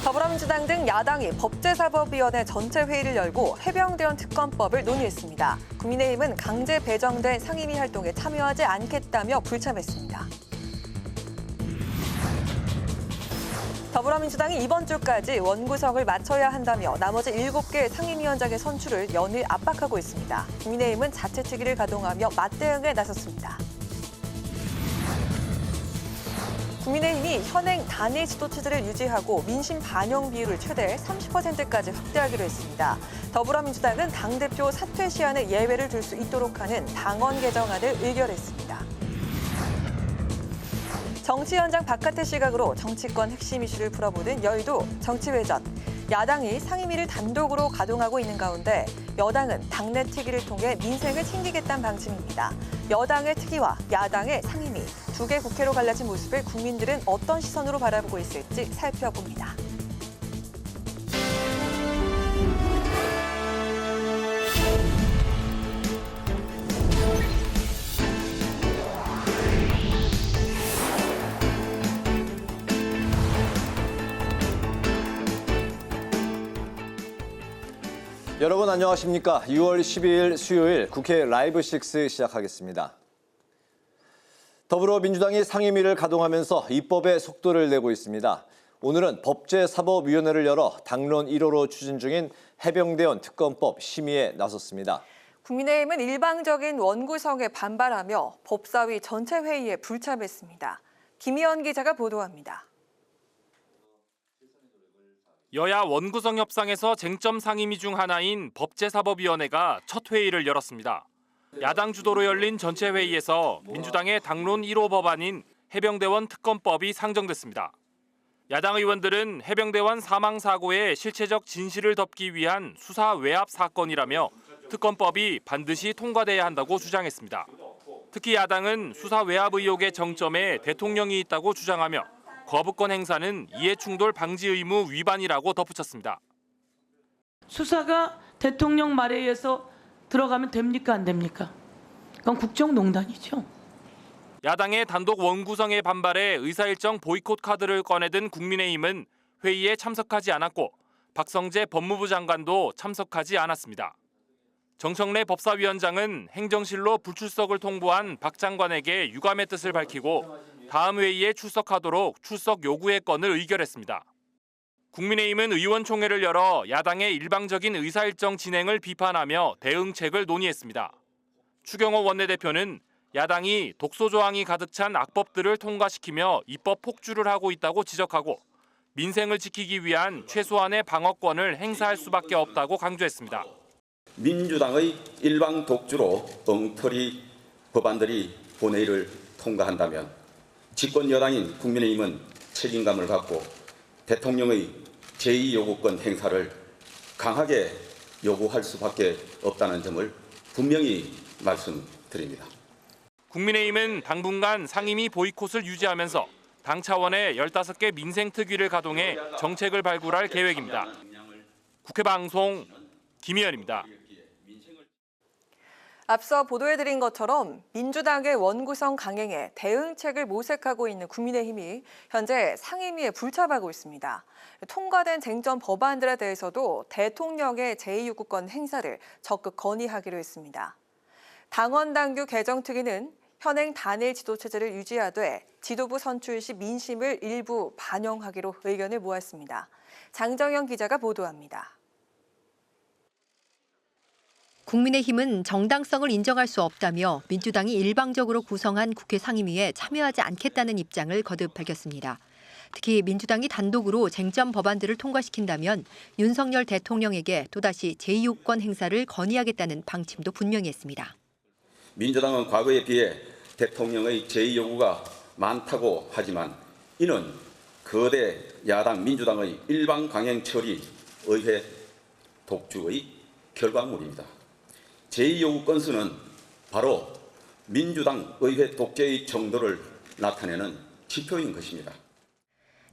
더불어민주당 등 야당이 법제사법위원회 전체 회의를 열고 해병대원 특검법을 논의했습니다. 국민의힘은 강제 배정된 상임위 활동에 참여하지 않겠다며 불참했습니다. 더불어민주당이 이번 주까지 원구성을 마쳐야 한다며 나머지 7개 상임위원장의 선출을 연일 압박하고 있습니다. 국민의힘은 자체특위를 가동하며 맞대응에 나섰습니다. 국민의힘이 현행 단일 지도체제를 유지하고 민심 반영 비율을 최대 30%까지 확대하기로 했습니다. 더불어민주당은 당대표 사퇴 시한에 예외를 둘 수 있도록 하는 당원 개정안을 의결했습니다. 정치 현장 바깥의 시각으로 정치권 핵심 이슈를 풀어보는 여의도 정치외전. 야당이 상임위를 단독으로 가동하고 있는 가운데 여당은 당내 특위를 통해 민생을 챙기겠다는 방침입니다. 여당의 특위와 야당의 상임위, 두 개 국회로 갈라진 모습을 국민들은 어떤 시선으로 바라보고 있을지 살펴봅니다. 여러분 안녕하십니까? 6월 12일 수요일 국회 라이브 6 시작하겠습니다. 더불어민주당이 상임위를 가동하면서 입법에 속도를 내고 있습니다. 오늘은 법제사법위원회를 열어 당론 1호로 추진 중인 해병대원 특검법 심의에 나섰습니다. 국민의힘은 일방적인 원구성에 반발하며 법사위 전체 회의에 불참했습니다. 김희연 기자가 보도합니다. 여야 원구성 협상에서 쟁점 상임위 중 하나인 법제사법위원회가 첫 회의를 열었습니다. 야당 주도로 열린 전체 회의에서 민주당의 당론 1호 법안인 해병대원 특검법이 상정됐습니다. 야당 의원들은 해병대원 사망 사고의 실체적 진실을 덮기 위한 수사 외압 사건이라며 특검법이 반드시 통과돼야 한다고 주장했습니다. 특히 야당은 수사 외압 의혹의 정점에 대통령이 있다고 주장하며 거부권 행사는 이해충돌 방지 의무 위반이라고 덧붙였습니다. 수사가 대통령 말에 의해서 들어가면 됩니까 안 됩니까? 그건 국정농단이죠. 야당의 단독 원구성에 반발해 의사일정 보이콧 카드를 꺼내든 국민의힘은 회의에 참석하지 않았고 박성재 법무부 장관도 참석하지 않았습니다. 정청래 법사위원장은 행정실로 불출석을 통보한 박 장관에게 유감의 뜻을 밝히고 다음 회의에 출석하도록 출석 요구의 건을 의결했습니다. 국민의힘은 의원총회를 열어 야당의 일방적인 의사일정 진행을 비판하며 대응책을 논의했습니다. 추경호 원내대표는 야당이 독소 조항이 가득 찬 악법들을 통과시키며 입법 폭주를 하고 있다고 지적하고 민생을 지키기 위한 최소한의 방어권을 행사할 수밖에 없다고 강조했습니다. 민주당의 일방 독주로 엉터리 법안들이 본회의를 통과한다면 집권 여당인 국민의힘은 책임감을 갖고 대통령의 제2요구권 행사를 강하게 요구할 수밖에 없다는 점을 분명히 말씀드립니다. 국민의힘은 당분간 상임위 보이콧을 유지하면서 당 차원의 15개 민생특위를 가동해 정책을 발굴할 계획입니다. 국회방송 김희연입니다. 앞서 보도해드린 것처럼 민주당의 원구성 강행에 대응책을 모색하고 있는 국민의힘이 현재 상임위에 불참하고 있습니다. 통과된 쟁점 법안들에 대해서도 대통령의 제2요구권 행사를 적극 건의하기로 했습니다. 당원당규 개정특위는 현행 단일 지도체제를 유지하되 지도부 선출 시 민심을 일부 반영하기로 의견을 모았습니다. 장정영 기자가 보도합니다. 국민의힘은 정당성을 인정할 수 없다며 민주당이 일방적으로 구성한 국회 상임위에 참여하지 않겠다는 입장을 거듭 밝혔습니다. 특히 민주당이 단독으로 쟁점 법안들을 통과시킨다면 윤석열 대통령에게 또다시 제2요구권 행사를 건의하겠다는 방침도 분명히 했습니다. 민주당은 과거에 비해 대통령의 제2요구가 많다고 하지만 이는 거대 야당 민주당의 일방 강행 처리 의회 독주의 결과물입니다. 제2요구 건수는 바로 민주당 의회 독재의 정도를 나타내는 지표인 것입니다.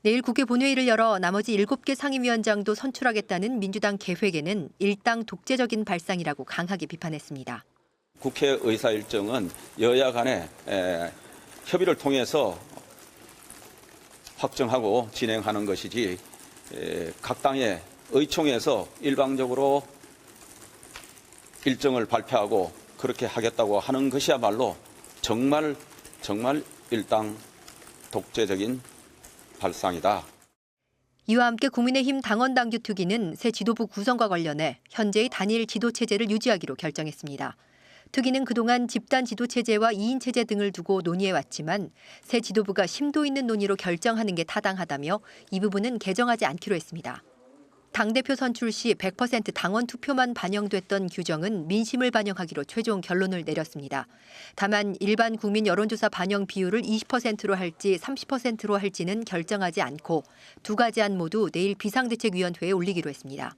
내일 국회 본회의를 열어 나머지 7개 상임위원장도 선출하겠다는 민주당 계획에는 일당 독재적인 발상이라고 강하게 비판했습니다. 국회 의사 일정은 여야 간의 협의를 통해서 확정하고 진행하는 것이지 각 당의 의총에서 일방적으로 일정을 발표하고 그렇게 하겠다고 하는 것이야말로 정말 일당 독재적인 발상이다. 이와 함께 국민의힘 당원 당규 특위는 새 지도부 구성과 관련해 현재의 단일 지도 체제를 유지하기로 결정했습니다. 특위는 그동안 집단 지도 체제와 2인 체제 등을 두고 논의해왔지만 새 지도부가 심도 있는 논의로 결정하는 게 타당하다며 이 부분은 개정하지 않기로 했습니다. 당대표 선출 시 100% 당원 투표만 반영됐던 규정은 민심을 반영하기로 최종 결론을 내렸습니다. 다만 일반 국민 여론조사 반영 비율을 20%로 할지 30%로 할지는 결정하지 않고 두 가지 안 모두 내일 비상대책위원회에 올리기로 했습니다.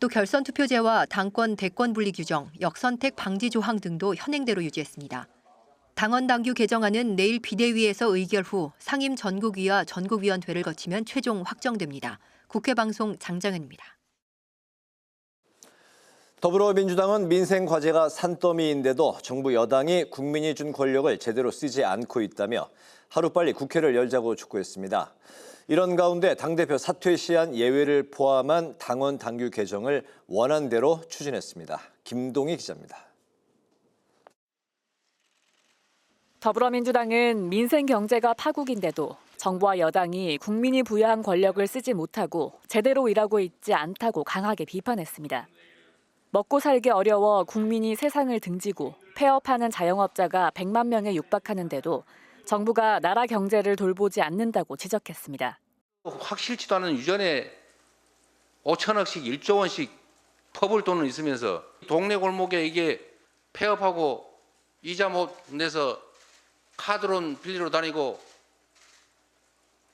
또 결선 투표제와 당권 대권 분리 규정, 역선택 방지 조항 등도 현행대로 유지했습니다. 당원 당규 개정안은 내일 비대위에서 의결 후 상임 전국위와 전국위원회를 거치면 최종 확정됩니다. 국회 방송 장정은입니다. 더불어민주당은 민생 과제가 산더미인데도 정부 여당이 국민이 준 권력을 제대로 쓰지 않고 있다며 하루빨리 국회를 열자고 촉구했습니다. 이런 가운데 당대표 사퇴 시한 예외를 포함한 당원 당규 개정을 원안대로 추진했습니다. 김동희 기자입니다. 더불어민주당은 민생 경제가 파국인데도 정부와 여당이 국민이 부여한 권력을 쓰지 못하고 제대로 일하고 있지 않다고 강하게 비판했습니다. 먹고 살기 어려워 국민이 세상을 등지고 폐업하는 자영업자가 100만 명에 육박하는데도 정부가 나라 경제를 돌보지 않는다고 지적했습니다. 확실치도 않은 유전에 5천억씩 1조 원씩 퍼볼 돈은 있으면서 동네 골목에 이게 폐업하고 이자 못 내서 카드론 빌리러 다니고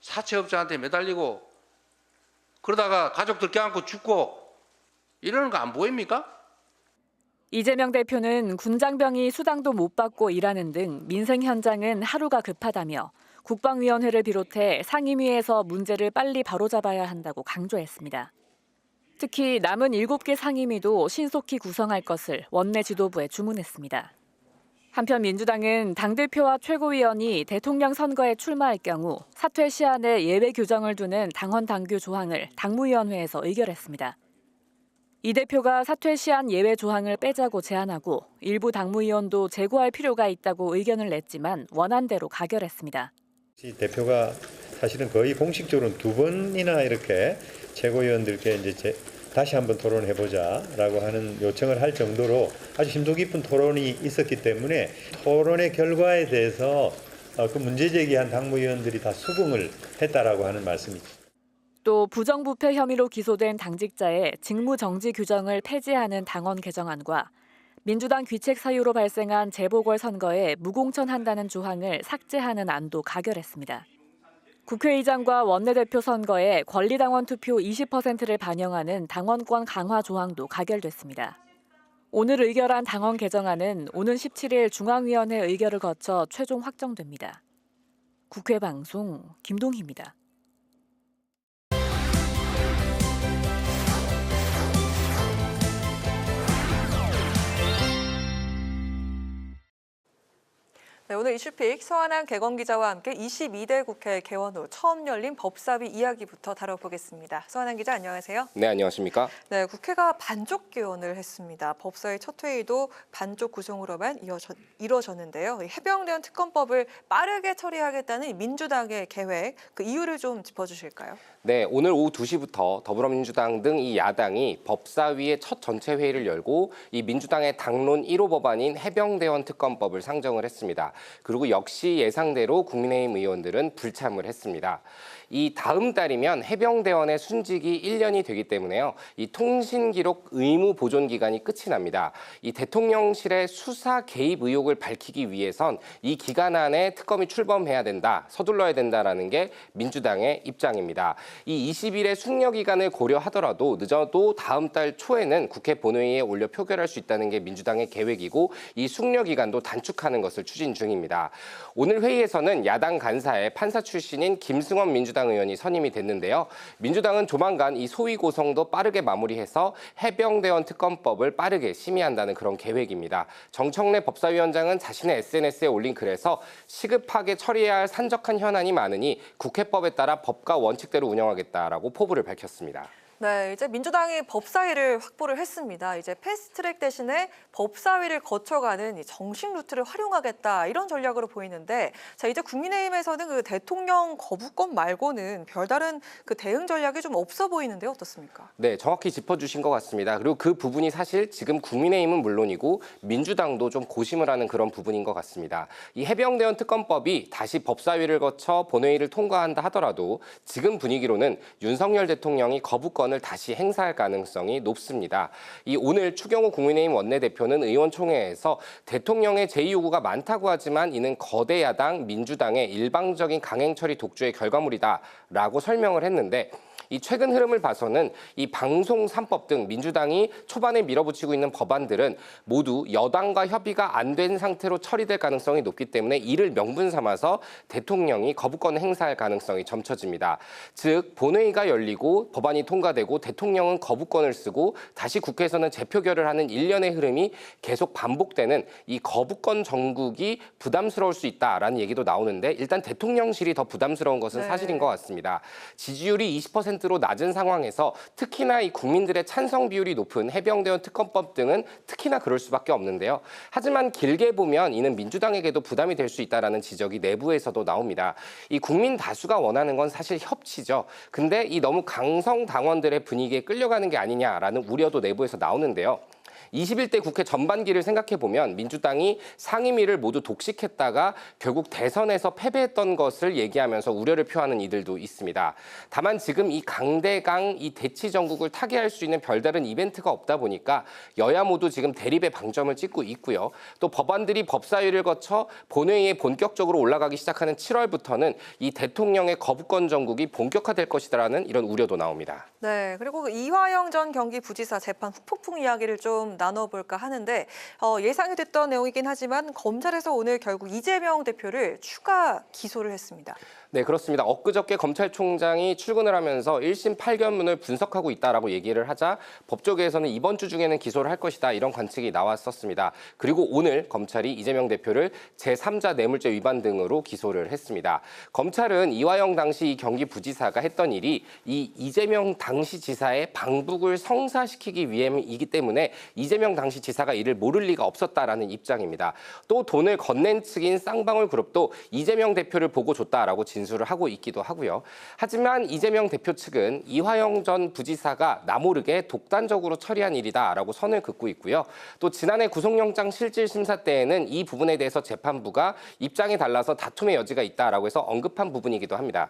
사채업자한테 매달리고 그러다가 가족들 껴안고 죽고 이러는 거 안 보입니까? 이재명 대표는 군장병이 수당도 못 받고 일하는 등 민생 현장은 하루가 급하다며 국방위원회를 비롯해 상임위에서 문제를 빨리 바로잡아야 한다고 강조했습니다. 특히 남은 7개 상임위도 신속히 구성할 것을 원내 지도부에 주문했습니다. 한편 민주당은 당대표와 최고위원이 대통령 선거에 출마할 경우 사퇴 시한에 예외 규정을 두는 당원 당규 조항을 당무위원회에서 의결했습니다. 이 대표가 사퇴 시한 예외 조항을 빼자고 제안하고 일부 당무위원도 제고할 필요가 있다고 의견을 냈지만 원안대로 가결했습니다. 대표가 사실은 거의 공식적으로 2번이나 이렇게 최고위원들께 이제 다시 한번 토론해보자라고 하는 요청을 할 정도로 아주 심도 깊은 토론이 있었기 때문에 토론의 결과에 대해서 그 문제 제기한 당무위원들이 다 수긍을 했다라고 하는 말씀이죠. 또 부정부패 혐의로 기소된 당직자의 직무정지 규정을 폐지하는 당원 개정안과 민주당 귀책 사유로 발생한 재보궐선거에 무공천한다는 조항을 삭제하는 안도 가결했습니다. 국회의장과 원내대표 선거에 권리당원 투표 20%를 반영하는 당원권 강화 조항도 가결됐습니다. 오늘 의결한 당원 개정안은 오는 17일 중앙위원회 의결을 거쳐 최종 확정됩니다. 국회 방송 김동희입니다. 네, 오늘 이슈픽 서한한 개건 기자와 함께 22대 국회 개원 후 처음 열린 법사위 이야기부터 다뤄보겠습니다. 서한한 기자 안녕하세요. 네, 안녕하십니까? 네, 국회가 반쪽 개원을 했습니다. 법사위 첫 회의도 반쪽 구성으로만 이루어졌는데요. 해병대원 특검법을 빠르게 처리하겠다는 민주당의 계획, 그 이유를 좀 짚어주실까요? 네, 오늘 오후 2시부터 더불어민주당 등 이 야당이 법사위의 첫 전체 회의를 열고 이 민주당의 당론 1호 법안인 해병대원 특검법을 상정을 했습니다. 그리고 역시 예상대로 국민의힘 의원들은 불참을 했습니다. 이 다음 달이면 해병대원의 순직이 1년이 되기 때문에요. 이 통신기록 의무 보존 기간이 끝이 납니다. 이 대통령실의 수사 개입 의혹을 밝히기 위해선 이 기간 안에 특검이 출범해야 된다, 서둘러야 된다라는 게 민주당의 입장입니다. 이 20일의 숙려 기간을 고려하더라도 늦어도 다음 달 초에는 국회 본회의에 올려 표결할 수 있다는 게 민주당의 계획이고 이 숙려 기간도 단축하는 것을 추진 중입니다. 중입니다. 오늘 회의에서는 야당 간사에 판사 출신인 김승원 민주당 의원이 선임이 됐는데요. 민주당은 조만간 이 소위 고성도 빠르게 마무리해서 해병대원 특검법을 빠르게 심의한다는 그런 계획입니다. 정청래 법사위원장은 자신의 SNS에 올린 글에서 시급하게 처리해야 할 산적한 현안이 많으니 국회법에 따라 법과 원칙대로 운영하겠다라고 포부를 밝혔습니다. 네, 이제 민주당이 법사위를 확보를 했습니다. 이제 패스트트랙 대신에 법사위를 거쳐가는 이 정식 루트를 활용하겠다 이런 전략으로 보이는데, 자 이제 국민의힘에서는 그 대통령 거부권 말고는 별다른 그 대응 전략이 좀 없어 보이는데요, 어떻습니까? 네, 정확히 짚어주신 것 같습니다. 그리고 그 부분이 사실 지금 국민의힘은 물론이고 민주당도 좀 고심을 하는 그런 부분인 것 같습니다. 이 해병대원 특검법이 다시 법사위를 거쳐 본회의를 통과한다 하더라도 지금 분위기로는 윤석열 대통령이 거부권을 다시 행사할 가능성이 높습니다. 이 오늘 추경호 국민의힘 원내대표는 의원총회에서 대통령의 제2요구가 많다고 하지만 이는 거대 야당 민주당의 일방적인 강행 처리 독주의 결과물이다라고 설명을 했는데, 이 최근 흐름을 봐서는 이 방송 3법 등 민주당이 초반에 밀어붙이고 있는 법안들은 모두 여당과 협의가 안 된 상태로 처리될 가능성이 높기 때문에 이를 명분 삼아서 대통령이 거부권을 행사할 가능성이 점쳐집니다. 즉 본회의가 열리고 법안이 통과되고 대통령은 거부권을 쓰고 다시 국회에서는 재표결을 하는 일련의 흐름이 계속 반복되는 이 거부권 정국이 부담스러울 수 있다라는 얘기도 나오는데, 일단 대통령실이 더 부담스러운 것은 사실인 것 같습니다. 지지율이 20%로 낮은 상황에서 특히나 이 국민들의 찬성 비율이 높은 해병대원 특검법 등은 특히나 그럴 수밖에 없는데요. 하지만 길게 보면 이는 민주당에게도 부담이 될 수 있다라는 지적이 내부에서도 나옵니다. 이 국민 다수가 원하는 건 사실 협치죠. 근데 이 너무 강성 당원들의 분위기에 끌려가는 게 아니냐라는 우려도 내부에서 나오는데요. 21대 국회 전반기를 생각해보면 민주당이 상임위를 모두 독식했다가 결국 대선에서 패배했던 것을 얘기하면서 우려를 표하는 이들도 있습니다. 다만 지금 이 강대강 이 대치 정국을 타개할 수 있는 별다른 이벤트가 없다 보니까 여야 모두 지금 대립의 방점을 찍고 있고요. 또 법안들이 법사위를 거쳐 본회의에 본격적으로 올라가기 시작하는 7월부터는 이 대통령의 거부권 정국이 본격화될 것이다라는 이런 우려도 나옵니다. 네, 그리고 이화영 전 경기부지사 재판 후폭풍 이야기를 좀 나눠볼까 하는데, 예상이 됐던 내용이긴 하지만 검찰에서 오늘 결국 이재명 대표를 추가 기소를 했습니다. 네, 그렇습니다. 엊그저께 검찰총장이 출근을 하면서 1심 8견문을 분석하고 있다라고 얘기를 하자 법조계에서는 이번 주 중에는 기소를 할 것이다 이런 관측이 나왔었습니다. 그리고 오늘 검찰이 이재명 대표를 제3자 뇌물죄 위반 등으로 기소를 했습니다. 검찰은 이화영 당시 이 경기부지사가 했던 일이 이 이재명 당시 지사의 방북을 성사시키기 위함이기 때문에 이재명 당시 지사가 이를 모를 리가 없었다라는 입장입니다. 또 돈을 건넨 측인 쌍방울 그룹도 이재명 대표를 보고 줬다라고 진술을 하고 있기도 하고요. 하지만 이재명 대표 측은 이화영 전 부지사가 나모르게 독단적으로 처리한 일이다라고 선을 긋고 있고요. 또 지난해 구속영장 실질 심사 때에는 이 부분에 대해서 재판부가 입장이 달라서 다툼의 여지가 있다라고 해서 언급한 부분이기도 합니다.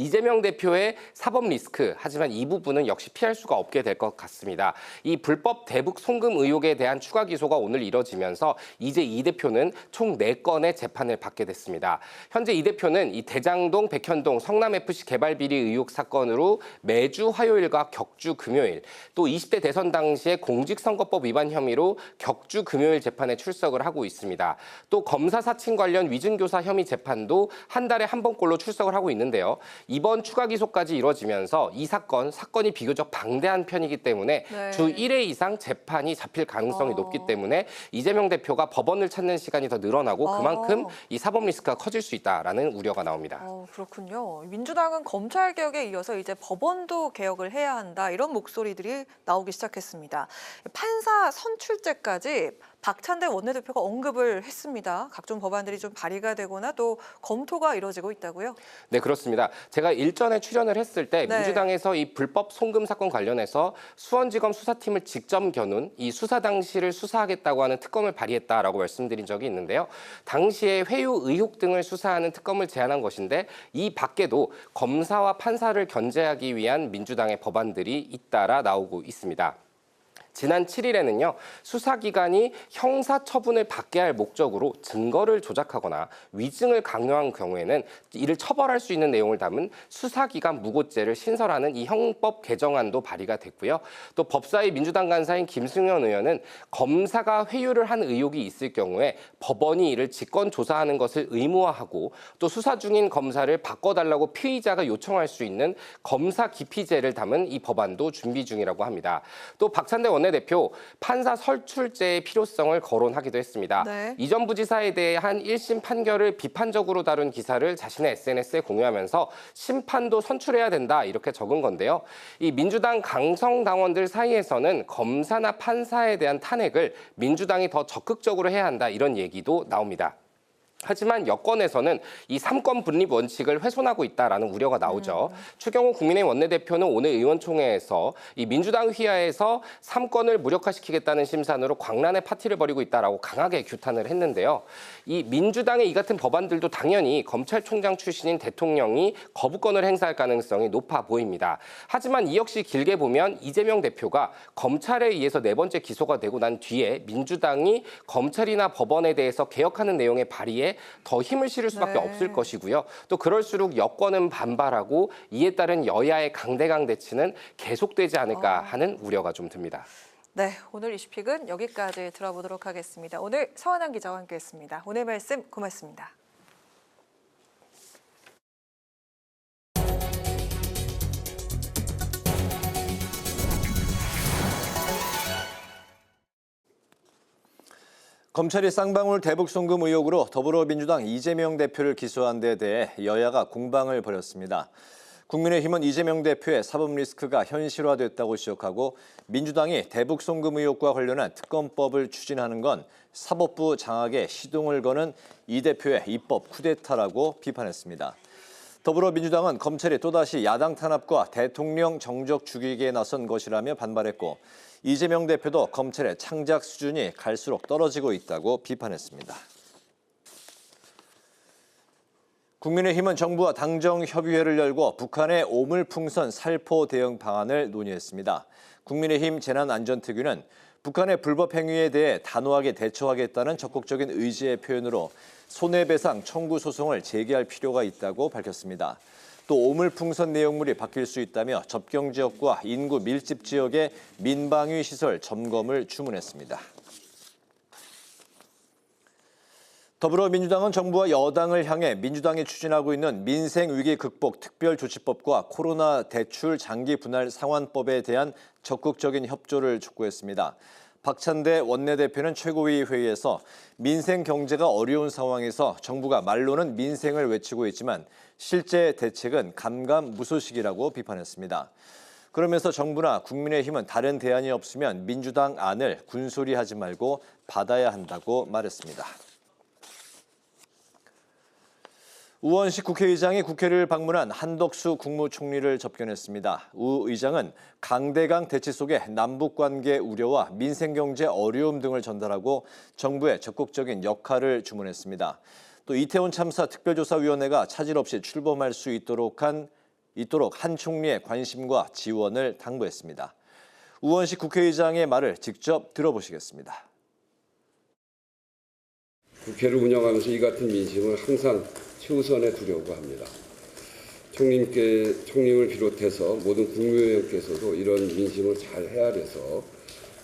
이재명 대표의 사법 리스크, 하지만 이 부분은 역시 피할 수가 없게 될 것 같습니다. 이 불법 대북 송금 의혹에 대한 추가 기소가 오늘 이뤄지면서 이제 이 대표는 총 4건의 재판을 받게 됐습니다. 현재 이 대표는 이 대장동, 백현동, 성남FC 개발 비리 의혹 사건으로 매주 화요일과 격주 금요일, 또 20대 대선 당시에 공직선거법 위반 혐의로 격주 금요일 재판에 출석을 하고 있습니다. 또 검사 사칭 관련 위증교사 혐의 재판도 한 달에 한 번꼴로 출석을 하고 있는데요. 이번 추가 기소까지 이뤄지면서 이 사건이 비교적 방대한 편이기 때문에 주 1회 이상 재판이 잡힐 가능성이 높기 때문에 이재명 대표가 법원을 찾는 시간이 더 늘어나고 그만큼 이 사법 리스크가 커질 수 있다라는 우려가 나옵니다. 그렇군요. 민주당은 검찰 개혁에 이어서 이제 법원도 개혁을 해야 한다 이런 목소리들이 나오기 시작했습니다. 판사 선출제까지 박찬대 원내대표가 언급을 했습니다. 각종 법안들이 좀 발의가 되거나 또 검토가 이뤄지고 있다고요? 네, 그렇습니다. 제가 일전에 출연을 했을 때 민주당에서 이 불법 송금 사건 관련해서 수원지검 수사팀을 직접 겨눈 이 수사 당시를 수사하겠다고 하는 특검을 발의했다라고 말씀드린 적이 있는데요. 당시에 회유 의혹 등을 수사하는 특검을 제안한 것인데 이 밖에도 검사와 판사를 견제하기 위한 민주당의 법안들이 잇따라 나오고 있습니다. 지난 7일에는요. 수사기관이 형사처분을 받게 할 목적으로 증거를 조작하거나 위증을 강요한 경우에는 이를 처벌할 수 있는 내용을 담은 수사기관 무고죄를 신설하는 이 형법 개정안도 발의가 됐고요. 또 법사위 민주당 간사인 김승현 의원은 검사가 회유를 한 의혹이 있을 경우에 법원이 이를 직권 조사하는 것을 의무화하고 또 수사 중인 검사를 바꿔달라고 피의자가 요청할 수 있는 검사 기피죄를 담은 이 법안도 준비 중이라고 합니다. 또 박찬대 원내대표 판사 설출제의 필요성을 거론하기도 했습니다. 네. 이전 부지사에 대한 1심 판결을 비판적으로 다룬 기사를 자신의 SNS에 공유하면서 심판도 선출해야 된다 이렇게 적은 건데요. 이 민주당 강성 당원들 사이에서는 검사나 판사에 대한 탄핵을 민주당이 더 적극적으로 해야 한다 이런 얘기도 나옵니다. 하지만 여권에서는 이 삼권 분립 원칙을 훼손하고 있다라는 우려가 나오죠. 추경호 국민의힘 원내대표는 오늘 의원총회에서 이 민주당 휘하에서 삼권을 무력화시키겠다는 심산으로 광란의 파티를 벌이고 있다라고 강하게 규탄을 했는데요. 이 민주당의 이 같은 법안들도 당연히 검찰총장 출신인 대통령이 거부권을 행사할 가능성이 높아 보입니다. 하지만 이 역시 길게 보면 이재명 대표가 검찰에 의해서 4번째 기소가 되고 난 뒤에 민주당이 검찰이나 법원에 대해서 개혁하는 내용의 발의에 더 힘을 실을 수밖에 없을 것이고요. 또 그럴수록 여권은 반발하고 이에 따른 여야의 강대강 대치는 계속되지 않을까 하는 우려가 좀 듭니다. 네, 오늘 이슈픽은 여기까지 들어보도록 하겠습니다. 오늘 서원한 기자와 함께했습니다. 오늘 말씀 고맙습니다. 검찰이 쌍방울 대북 송금 의혹으로 더불어민주당 이재명 대표를 기소한 데 대해 여야가 공방을 벌였습니다. 국민의힘은 이재명 대표의 사법 리스크가 현실화됐다고 지적하고 민주당이 대북 송금 의혹과 관련한 특검법을 추진하는 건 사법부 장악에 시동을 거는 이 대표의 입법 쿠데타라고 비판했습니다. 더불어민주당은 검찰이 또다시 야당 탄압과 대통령 정적 죽이기에 나선 것이라며 반발했고 이재명 대표도 검찰의 창작 수준이 갈수록 떨어지고 있다고 비판했습니다. 국민의힘은 정부와 당정협의회를 열고 북한의 오물풍선 살포 대응 방안을 논의했습니다. 국민의힘 재난안전특위는 북한의 불법 행위에 대해 단호하게 대처하겠다는 적극적인 의지의 표현으로 손해배상 청구 소송을 제기할 필요가 있다고 밝혔습니다. 또 오물풍선 내용물이 바뀔 수 있다며 접경 지역과 인구 밀집 지역의 민방위 시설 점검을 주문했습니다. 더불어민주당은 정부와 여당을 향해 민주당이 추진하고 있는 민생위기 극복 특별조치법과 코로나 대출 장기 분할 상환법에 대한 적극적인 협조를 촉구했습니다. 박찬대 원내대표는 최고위 회의에서 민생 경제가 어려운 상황에서 정부가 말로는 민생을 외치고 있지만 실제 대책은 감감무소식이라고 비판했습니다. 그러면서 정부나 국민의힘은 다른 대안이 없으면 민주당 안을 군소리하지 말고 받아야 한다고 말했습니다. 우원식 국회의장이 국회를 방문한 한덕수 국무총리를 접견했습니다. 우 의장은 강대강 대치 속에 남북관계 우려와 민생경제 어려움 등을 전달하고 정부의 적극적인 역할을 주문했습니다. 또 이태원 참사 특별조사위원회가 차질 없이 출범할 수 있도록 한 총리의 관심과 지원을 당부했습니다. 우원식 국회의장의 말을 직접 들어보시겠습니다. 국회를 운영하면서 이 같은 민심을 항상 최우선에 두려고 합니다. 총님을 비롯해서 모든 국무위원께서도 이런 민심을 잘 헤아려서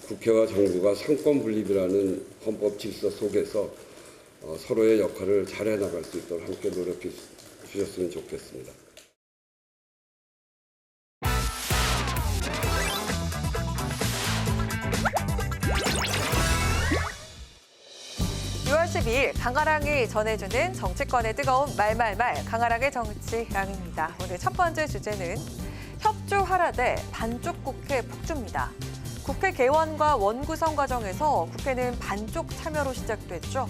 국회와 정부가 상권 분립이라는 헌법 질서 속에서 서로의 역할을 잘 해나갈 수 있도록 함께 노력해 주셨으면 좋겠습니다. 12일 강아랑이 전해주는 정치권의 뜨거운 말말말 강아랑의 정치랑입니다. 오늘 첫 번째 주제는 협조하라 대 반쪽 국회 폭주입니다. 국회 개원과 원구성 과정에서 국회는 반쪽 참여로 시작됐죠.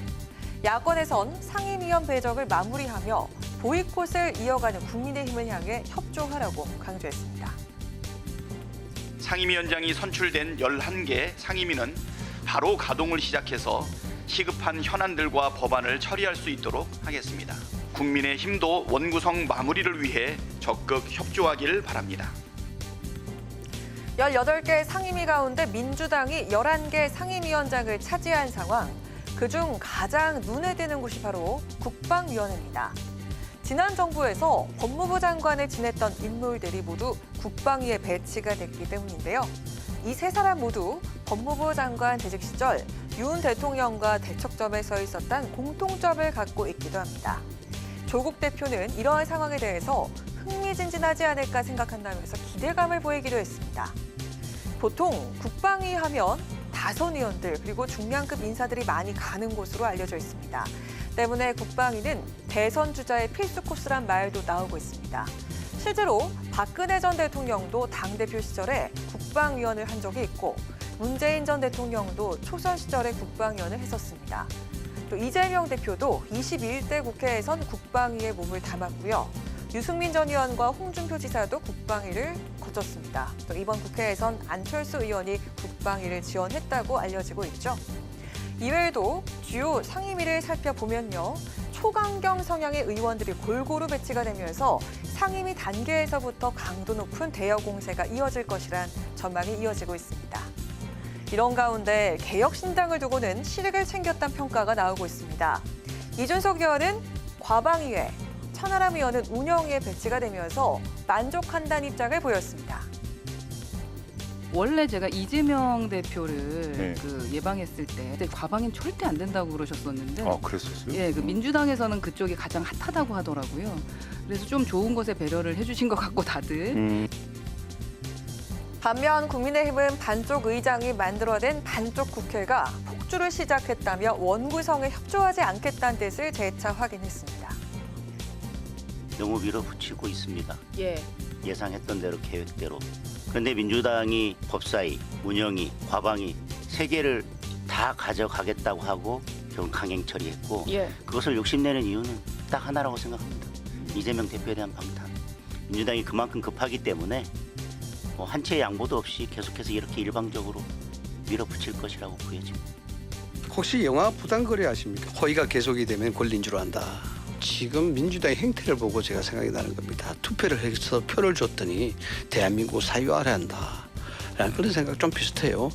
야권에선 상임위원 배정을 마무리하며 보이콧을 이어가는 국민의힘을 향해 협조하라고 강조했습니다. 상임위원장이 선출된 11개 상임위는 바로 가동을 시작해서 시급한 현안들과 법안을 처리할 수 있도록 하겠습니다. 국민의힘도 원구성 마무리를 위해 적극 협조하길 바랍니다. 18개 상임위 가운데 민주당이 11개 상임위원장을 차지한 상황. 그중 가장 눈에 띄는 곳이 바로 국방위원회입니다. 지난 정부에서 법무부 장관을 지냈던 인물들이 모두 국방위에 배치가 됐기 때문인데요. 이 세 사람 모두 법무부 장관 재직 시절 윤 대통령과 대척점에 서 있었던 공통점을 갖고 있기도 합니다. 조국 대표는 이러한 상황에 대해서 흥미진진하지 않을까 생각한다면서 기대감을 보이기도 했습니다. 보통 국방위 하면 다선 의원들 그리고 중량급 인사들이 많이 가는 곳으로 알려져 있습니다. 때문에 국방위는 대선 주자의 필수 코스란 말도 나오고 있습니다. 실제로 박근혜 전 대통령도 당대표 시절에 국방위원을 한 적이 있고 문재인 전 대통령도 초선 시절에 국방위원을 했었습니다. 또 이재명 대표도 21대 국회에선 국방위에 몸을 담았고요. 유승민 전 의원과 홍준표 지사도 국방위를 거쳤습니다. 또 이번 국회에선 안철수 의원이 국방위를 지원했다고 알려지고 있죠. 이외에도 주요 상임위를 살펴보면요. 초강경 성향의 의원들이 골고루 배치가 되면서 상임위 단계에서부터 강도 높은 대여 공세가 이어질 것이란 전망이 이어지고 있습니다. 이런 가운데 개혁신당을 두고는 실익을 챙겼다는 평가가 나오고 있습니다. 이준석 의원은 과방위에, 천하람 의원은 운영위에 배치가 되면서 만족한다는 입장을 보였습니다. 원래 제가 이재명 대표를 예방했을 때 과방위는 절대 안 된다고 그러셨었는데 그랬었어요? 예, 민주당에서는 그쪽이 가장 핫하다고 하더라고요. 그래서 좀 좋은 것에 배려를 해주신 것 같고 다들. 반면 국민의힘은 반쪽 의장이 만들어낸 반쪽 국회가 폭주를 시작했다며 원구성에 협조하지 않겠다는 뜻을 재차 확인했습니다. 너무 밀어붙이고 있습니다. 예. 예상했던 대로 계획대로. 그런데 민주당이 법사위, 운영위, 과방위 세 개를 다 가져가겠다고 하고 결국 강행 처리했고 그것을 욕심내는 이유는 딱 하나라고 생각합니다. 이재명 대표에 대한 방탄. 민주당이 그만큼 급하기 때문에 한 채의 양보도 없이 계속해서 이렇게 일방적으로 밀어붙일 것이라고 보여집니다. 혹시 영화 부당거래 아십니까? 허위가 계속이 되면 권리인 줄 안다. 지금 민주당의 행태를 보고 제가 생각이 나는 겁니다. 투표를 해서 표를 줬더니 대한민국 사유화를 한다. 라는 그런 생각 좀 비슷해요.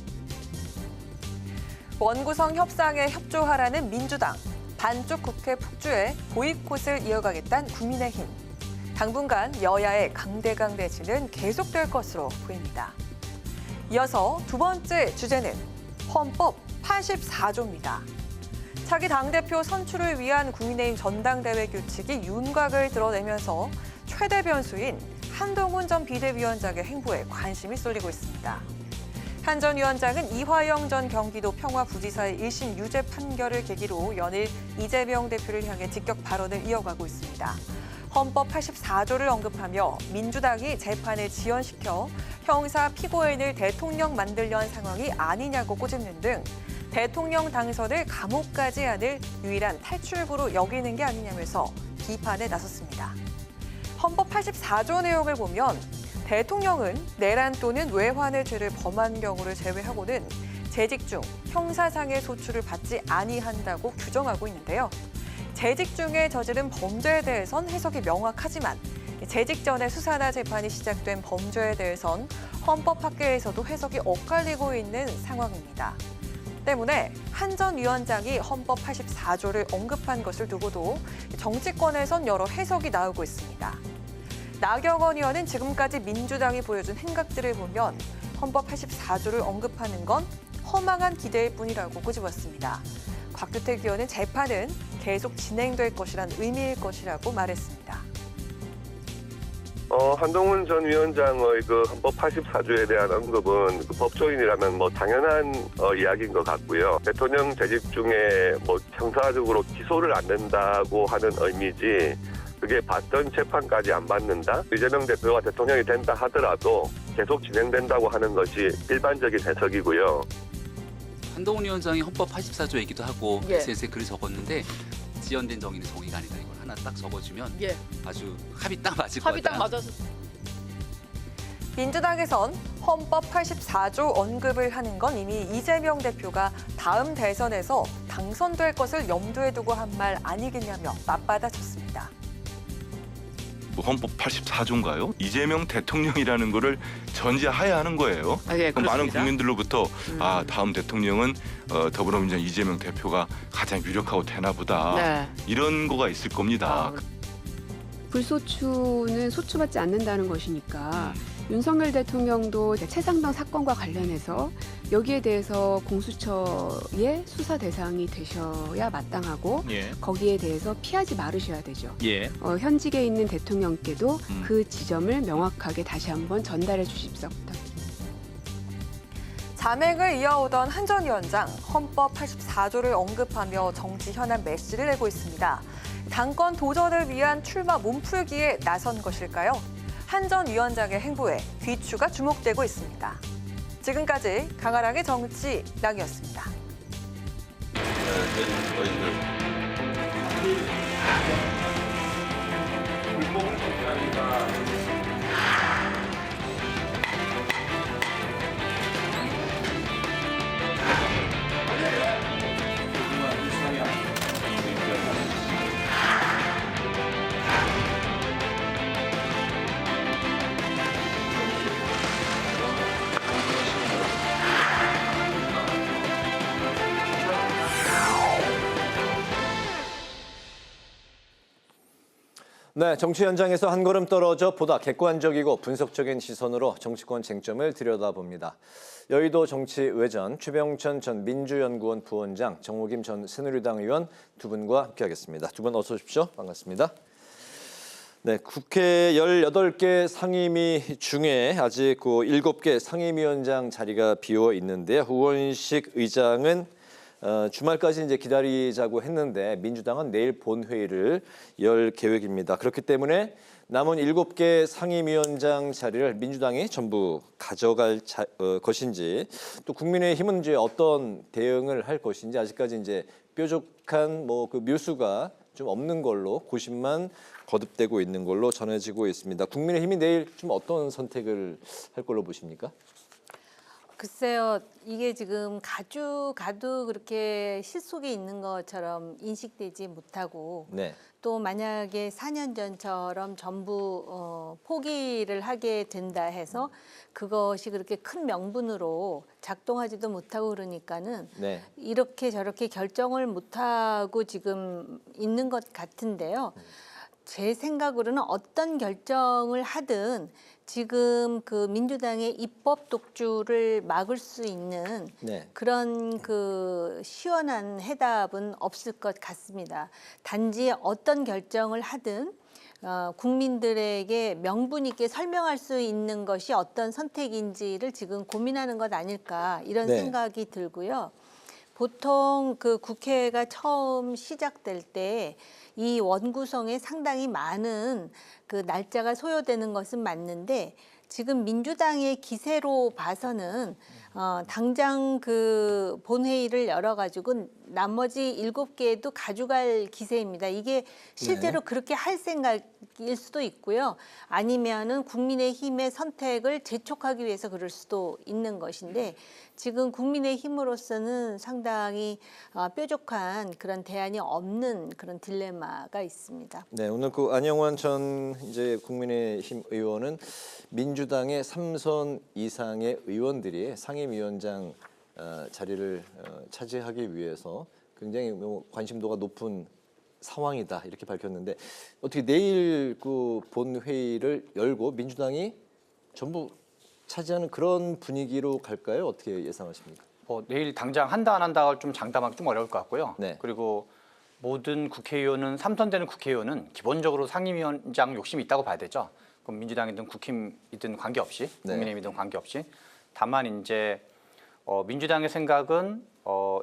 원구성 협상에 협조하라는 민주당, 반쪽 국회 폭주에 보이콧을 이어가겠다는 국민의힘. 당분간 여야의 강대강 대치는 계속될 것으로 보입니다. 이어서 두 번째 주제는 헌법 84조입니다. 차기 당대표 선출을 위한 국민의힘 전당대회 규칙이 윤곽을 드러내면서 최대 변수인 한동훈 전 비대위원장의 행보에 관심이 쏠리고 있습니다. 한 전 위원장은 이화영 전 경기도 평화부지사의 1심 유죄 판결을 계기로 연일 이재명 대표를 향해 직격 발언을 이어가고 있습니다. 헌법 84조를 언급하며 민주당이 재판을 지연시켜 형사 피고인을 대통령 만들려 한 상황이 아니냐고 꼬집는 등 대통령 당선을 감옥까지 안을 유일한 탈출구로 여기는 게 아니냐면서 비판에 나섰습니다. 헌법 84조 내용을 보면 대통령은 내란 또는 외환의 죄를 범한 경우를 제외하고는 재직 중 형사상의 소출을 받지 아니한다고 규정하고 있는데요. 재직 중에 저지른 범죄에 대해선 해석이 명확하지만 재직 전에 수사나 재판이 시작된 범죄에 대해선 헌법학계에서도 해석이 엇갈리고 있는 상황입니다. 때문에 한 전 위원장이 헌법 84조를 언급한 것을 두고도 정치권에선 여러 해석이 나오고 있습니다. 나경원 의원은 지금까지 민주당이 보여준 행각들을 보면 헌법 84조를 언급하는 건 허망한 기대일 뿐이라고 꼬집었습니다. 곽규택 의원은 재판은 계속 진행될 것이란 의미일 것이라고 말했습니다. 한동훈 전 위원장의 그 헌법 84조에 대한 언급은 법조인이라면 당연한 이야기인 것 같고요. 대통령 재직 중에 형사적으로 기소를 안 된다고 하는 의미지 그게 받던 재판까지 안 받는다? 이재명 대표가 대통령이 된다 하더라도 계속 진행된다고 하는 것이 일반적인 해석이고요. 한동훈 위원장이 헌법 84조이기도 하고 SNS에 글을 적었는데 지연된 정의는 정의가 아니다. 이걸 하나 딱 적어주면 아주 합이 딱 맞을 것 같다. 합이 딱 맞아서. 민주당에선 헌법 84조 언급을 하는 건 이미 이재명 대표가 다음 대선에서 당선될 것을 염두에 두고 한 말 아니겠냐며 맞받아쳤습니다. 헌법 84조인가요? 이재명 대통령이라는 거를 전제하에 하는 거예요. 예, 그럼 많은 그렇습니다. 국민들로부터 다음 대통령은 더불어민주당 이재명 대표가 가장 유력하고 되나 보다. 네. 이런 거가 있을 겁니다. 불소추는 소추받지 않는다는 것이니까 윤석열 대통령도 최상병 사건과 관련해서 여기에 대해서 공수처의 수사 대상이 되셔야 마땅하고 거기에 대해서 피하지 말으셔야 되죠. 현직에 있는 대통령께도 그 지점을 명확하게 다시 한번 전달해 주십사 부탁드립니다. 자맹을 이어오던 한 전 위원장, 헌법 84조를 언급하며 정치 현안 메시를 내고 있습니다. 당권 도전을 위한 출마 몸풀기에 나선 것일까요? 한 전 위원장의 행보에 귀추가 주목되고 있습니다. 지금까지 강아랑의 정치랑이었습니다. 네, 정치 현장에서 한 걸음 떨어져 보다 객관적이고 분석적인 시선으로 정치권 쟁점을 들여다봅니다. 여의도 정치외전 최병천 전 민주연구원 부원장, 정호김 전 새누리당 의원 두 분과 함께하겠습니다. 두 분 어서 오십시오. 반갑습니다. 네, 국회 18개 상임위 중에 아직 7개 상임위원장 자리가 비어 있는데요. 우원식 의장은 주말까지 이제 기다리자고 했는데 민주당은 내일 본회의를 열 계획입니다. 그렇기 때문에 남은 7개 상임위원장 자리를 민주당이 전부 가져갈 것인지, 또 국민의힘은 이제 어떤 대응을 할 것인지 아직까지 이제 뾰족한 그 묘수가 좀 없는 걸로 고심만 거듭되고 있는 걸로 전해지고 있습니다. 국민의힘이 내일 좀 어떤 선택을 할 걸로 보십니까? 글쎄요, 이게 지금 가도 그렇게 실속이 있는 것처럼 인식되지 못하고 또 만약에 4년 전처럼 전부 포기를 하게 된다 해서 그것이 그렇게 큰 명분으로 작동하지도 못하고 그러니까는 이렇게 저렇게 결정을 못하고 지금 있는 것 같은데요. 제 생각으로는 어떤 결정을 하든 지금 그 민주당의 입법 독주를 막을 수 있는 그런 그 시원한 해답은 없을 것 같습니다. 단지 어떤 결정을 하든 국민들에게 명분 있게 설명할 수 있는 것이 어떤 선택인지를 지금 고민하는 것 아닐까 이런 생각이 들고요. 보통 그 국회가 처음 시작될 때 이 원구성에 상당히 많은 그 날짜가 소요되는 것은 맞는데 지금 민주당의 기세로 봐서는 당장 그 본회의를 열어가지고 나머지 7개도 가져갈 기세입니다. 이게 실제로 그렇게 할 생각일 수도 있고요. 아니면은 국민의힘의 선택을 재촉하기 위해서 그럴 수도 있는 것인데 지금 국민의힘으로서는 상당히 뾰족한 그런 대안이 없는 그런 딜레마가 있습니다. 네, 오늘 그 안영환 전 이제 국민의힘 의원은 민주당의 3선 이상의 의원들이 상임위원장 자리를 차지하기 위해서 굉장히 관심도가 높은 상황이다 이렇게 밝혔는데 어떻게 내일 그 본회의를 열고 민주당이 전부 차지하는 그런 분위기로 갈까요? 어떻게 예상하십니까? 내일 당장 한다 안 한다가 좀 장담하기 좀 어려울 것 같고요. 그리고 모든 국회의원은 3선되는 국회의원은 기본적으로 상임위원장 욕심이 있다고 봐야 되죠. 그럼 민주당이든 국힘이든 관계없이 국민의힘이든 관계없이 다만 이제 민주당의 생각은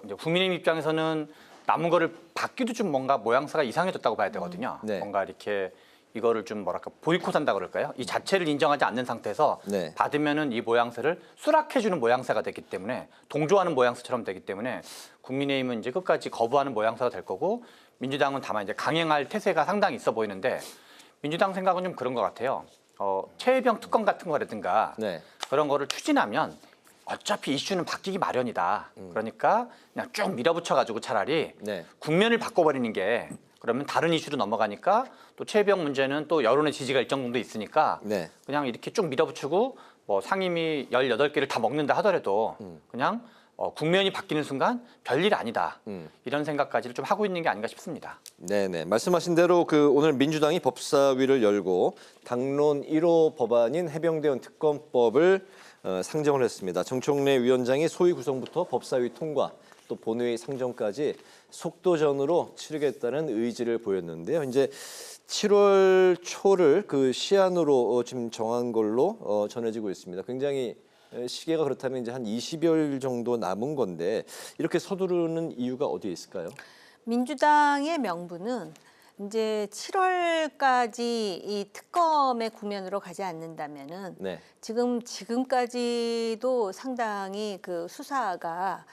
이제 국민의힘 입장에서는 남은 거를 받기도 좀 뭔가 모양새가 이상해졌다고 봐야 되거든요. 뭔가 이렇게 이거를 좀 뭐랄까 보이콧한다 그럴까요? 이 자체를 인정하지 않는 상태에서 받으면은 이 모양새를 수락해주는 모양새가 되기 때문에 동조하는 모양새처럼 되기 때문에 국민의힘은 이제 끝까지 거부하는 모양새가 될 거고 민주당은 다만 이제 강행할 태세가 상당히 있어 보이는데 민주당 생각은 좀 그런 것 같아요. 최혜병 특검 같은 거라든가 그런 거를 추진하면 어차피 이슈는 바뀌기 마련이다. 그러니까 그냥 쭉 밀어붙여가지고 차라리 국면을 바꿔버리는 게 그러면 다른 이슈로 넘어가니까 또 최혜병 문제는 또 여론의 지지가 일정 정도 있으니까 네. 그냥 이렇게 쭉 밀어붙이고 뭐 상임위 18개를 다 먹는다 하더라도 그냥 국면이 바뀌는 순간 별일 아니다. 이런 생각까지를 좀 하고 있는 게 아닌가 싶습니다. 네네. 말씀하신 대로 오늘 민주당이 법사위를 열고 당론 1호 법안인 해병대원 특검법을 상정을 했습니다. 정청래 위원장이 소위 구성부터 법사위 통과 또 본회의 상정까지 속도전으로 치르겠다는 의지를 보였는데요. 이제 7월 초를 그 시한으로 지금 정한 걸로 전해지고 있습니다. 굉장히 시계가 그렇다면 이제 한 20여일 정도 남은 건데 이렇게 서두르는 이유가 어디에 있을까요? 민주당의 명분은 이제 7월까지 이 특검의 국면으로 가지 않는다면은 네. 지금까지도 상당히 그 수사가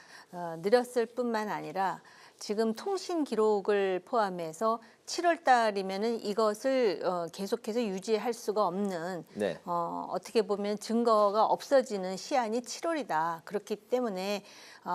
느렸을 뿐만 아니라 지금 통신 기록을 포함해서 7월 달이면은 이것을 계속해서 유지할 수가 없는 네. 어떻게 보면 증거가 없어지는 시한이 7월이다. 그렇기 때문에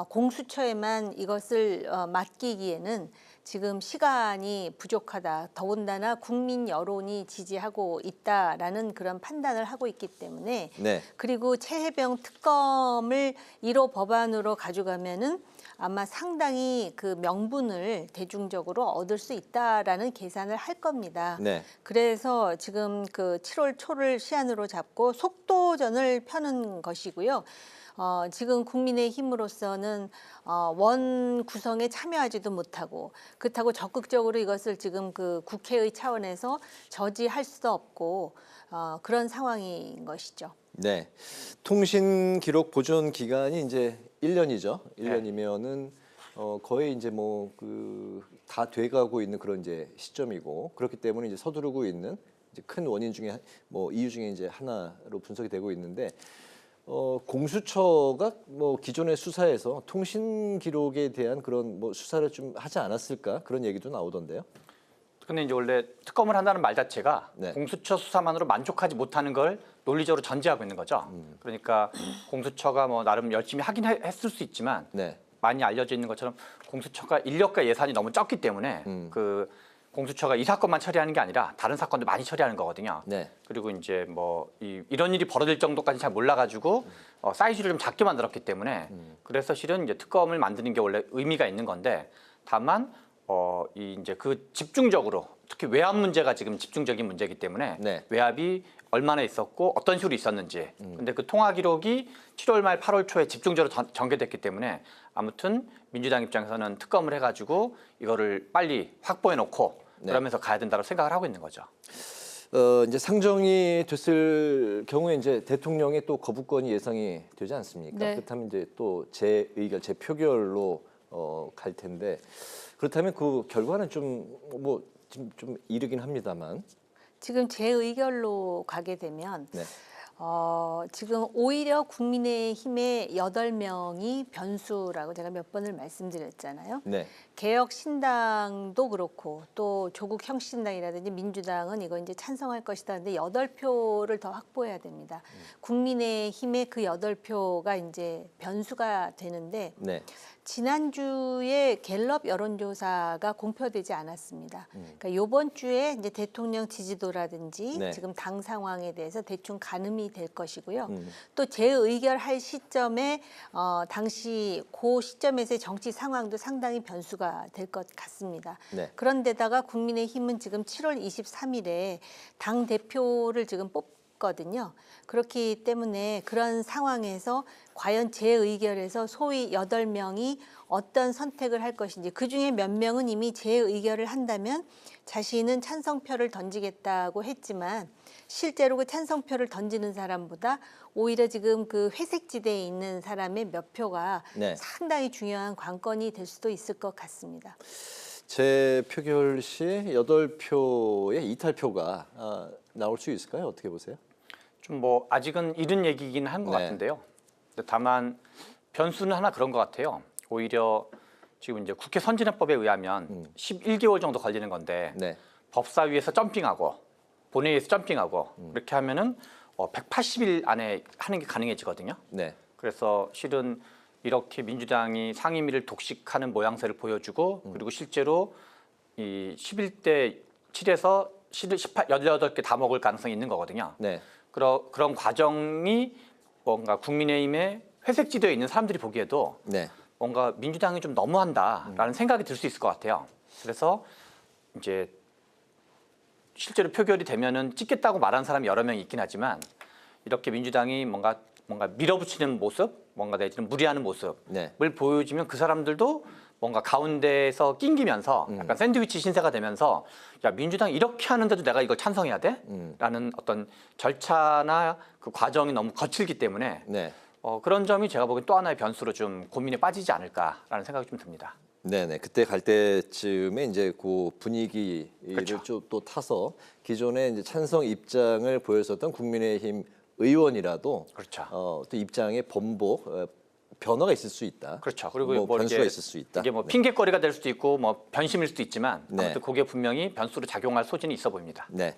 공수처에만 이것을 맡기기에는 지금 시간이 부족하다. 더군다나 국민 여론이 지지하고 있다라는 그런 판단을 하고 있기 때문에 네. 그리고 최혜병 특검을 1호 법안으로 가져가면은 아마 상당히 그 명분을 대중적으로 얻을 수 있다라는 계산을 할 겁니다. 네. 그래서 지금 그 7월 초를 시한으로 잡고 속도전을 펴는 것이고요. 지금 국민의힘으로서는 원 구성에 참여하지도 못하고 그렇다고 적극적으로 이것을 지금 그 국회의 차원에서 저지할 수도 없고 그런 상황인 것이죠. 네. 통신 기록 보존 기간이 이제 1년이죠. 1년이면은 거의 이제 뭐 다 돼가고 있는 그런 이제 시점이고 그렇기 때문에 이제 서두르고 있는 이제 큰 원인 중에 뭐 이유 중에 이제 하나로 분석이 되고 있는데 공수처가 뭐 기존의 수사에서 통신 기록에 대한 그런 뭐 수사를 좀 하지 않았을까 그런 얘기도 나오던데요. 근데 이제 원래 특검을 한다는 말 자체가 네. 공수처 수사만으로 만족하지 못하는 걸 논리적으로 전제하고 있는 거죠. 그러니까 공수처가 뭐 나름 열심히 하긴 했을 수 있지만 네. 많이 알려져 있는 것처럼 공수처가 인력과 예산이 너무 적기 때문에 그 공수처가 이 사건만 처리하는 게 아니라 다른 사건도 많이 처리하는 거거든요. 네. 그리고 이제 뭐 이런 일이 벌어질 정도까지 잘 몰라가지고 사이즈를 좀 작게 만들었기 때문에 그래서 실은 이제 특검을 만드는 게 원래 의미가 있는 건데 다만 이제 그 집중적으로 특히 외압 문제가 지금 집중적인 문제이기 때문에 네. 외압이 얼마나 있었고 어떤 식으로 있었는지 근데 그 통화 기록이 7월 말 8월 초에 집중적으로 전개됐기 때문에 아무튼 민주당 입장에서는 특검을 해가지고 이거를 빨리 확보해 놓고 그러면서 가야 된다고 생각을 하고 있는 거죠. 이제 상정이 됐을 경우에 이제 대통령의 또 거부권이 예상이 되지 않습니까? 네. 그렇다면 이제 또 재의결, 재표결로 갈 텐데 그렇다면 그 결과는 좀 이르긴 합니다만 지금 재의결로 가게 되면 네. 지금 오히려 국민의힘의 8명이 변수라고 제가 몇 번을 말씀드렸잖아요. 네. 개혁신당도 그렇고 또 조국 혁신당이라든지 민주당은 이거 이제 찬성할 것이다. 근데 8표를 더 확보해야 됩니다. 국민의힘의 그 8표가 이제 변수가 되는데 네. 지난주에 갤럽 여론조사가 공표되지 않았습니다. 그러니까 이번 주에 이제 대통령 지지도라든지 네. 지금 당 상황에 대해서 대충 가늠이 될 것이고요. 또 재의결할 시점에 당시 그 시점에서의 정치 상황도 상당히 변수가 될 것 같습니다. 네. 그런데다가 국민의힘은 지금 7월 23일에 당 대표를 지금 거든요. 그렇기 때문에 그런 상황에서 과연 재의결에서 소위 8명이 어떤 선택을 할 것인지 그중에 몇 명은 이미 재의결을 한다면 자신은 찬성표를 던지겠다고 했지만 실제로 그 찬성표를 던지는 사람보다 오히려 지금 그 회색지대에 있는 사람의 몇 표가 네. 상당히 중요한 관건이 될 수도 있을 것 같습니다. 재표결 시 8표의 이탈표가 나올 수 있을까요? 어떻게 보세요? 좀 뭐 아직은 이른 얘기긴 한 것 네. 같은데요. 다만 변수는 하나 그런 것 같아요. 오히려 지금 이제 국회 선진화법에 의하면 11개월 정도 걸리는 건데 네. 법사위에서 점핑하고 본회의에서 점핑하고 이렇게 하면은 180일 안에 하는 게 가능해지거든요. 네. 그래서 실은 이렇게 민주당이 상임위를 독식하는 모양새를 보여주고 그리고 실제로 이 11대 7에서 18개 다 먹을 가능성이 있는 거거든요. 네. 그런 과정이 뭔가 국민의힘의 회색 지도에 있는 사람들이 보기에도 네. 뭔가 민주당이 좀 너무한다라는 생각이 들 수 있을 것 같아요. 그래서 이제 실제로 표결이 되면은 찍겠다고 말한 사람이 여러 명 있긴 하지만 이렇게 민주당이 뭔가 밀어붙이는 모습, 뭔가 내지는 무리하는 모습을 네. 보여주면 그 사람들도 뭔가 가운데에서 낑기면서 약간 샌드위치 신세가 되면서 야 민주당이 이렇게 하는데도 내가 이걸 찬성해야 돼? 라는 어떤 절차나 그 과정이 너무 거칠기 때문에 네. 그런 점이 제가 보기엔 또 하나의 변수로 좀 고민에 빠지지 않을까라는 생각이 좀 듭니다. 네네. 그때 갈 때쯤에 이제 그 분위기를 그렇죠. 좀 또 타서 기존에 이제 찬성 입장을 보였었던 국민의힘 의원이라도 그렇죠. 또 입장의 번복 변화가 있을 수 있다. 그렇죠. 그리고 뭐 변수가 이게, 있을 수 있다. 이게 뭐 핑계거리가 될 수도 있고 뭐 변심일 수도 있지만 네. 아무튼 그게 분명히 변수로 작용할 소진이 있어 보입니다. 네.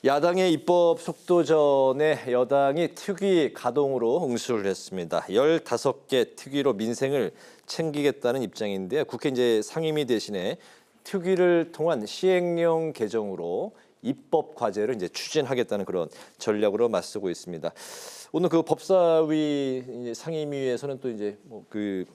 야당의 입법 속도전에 여당이 특위 가동으로 응수를 했습니다. 15개 특위로 민생을 챙기겠다는 입장인데요. 국회 이제 상임위 대신에 특위를 통한 시행령 개정으로 입법 과제를 이제 추진하겠다는 그런 전략으로 맞서고 있습니다. 오늘 그 법사위 상임위에서는 또 이제 뭐 그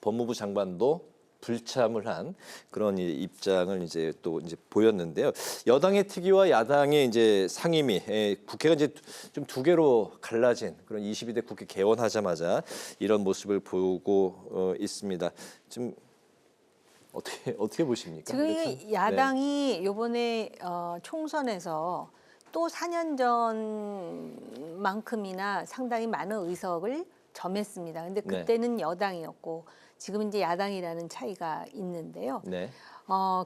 법무부 장관도 불참을 한 그런 입장을 이제 또 이제 보였는데요. 여당의 특위와 야당의 이제 상임위, 국회가 이제 좀 두 개로 갈라진 그런 22대 국회 개원하자마자 이런 모습을 보고 있습니다. 좀 어떻게 보십니까? 지금 이 야당이 이번에 총선에서 또 4년 전만큼이나 상당히 많은 의석을 점했습니다. 근데 그때는 여당이었고 지금 이제 야당이라는 차이가 있는데요. 네.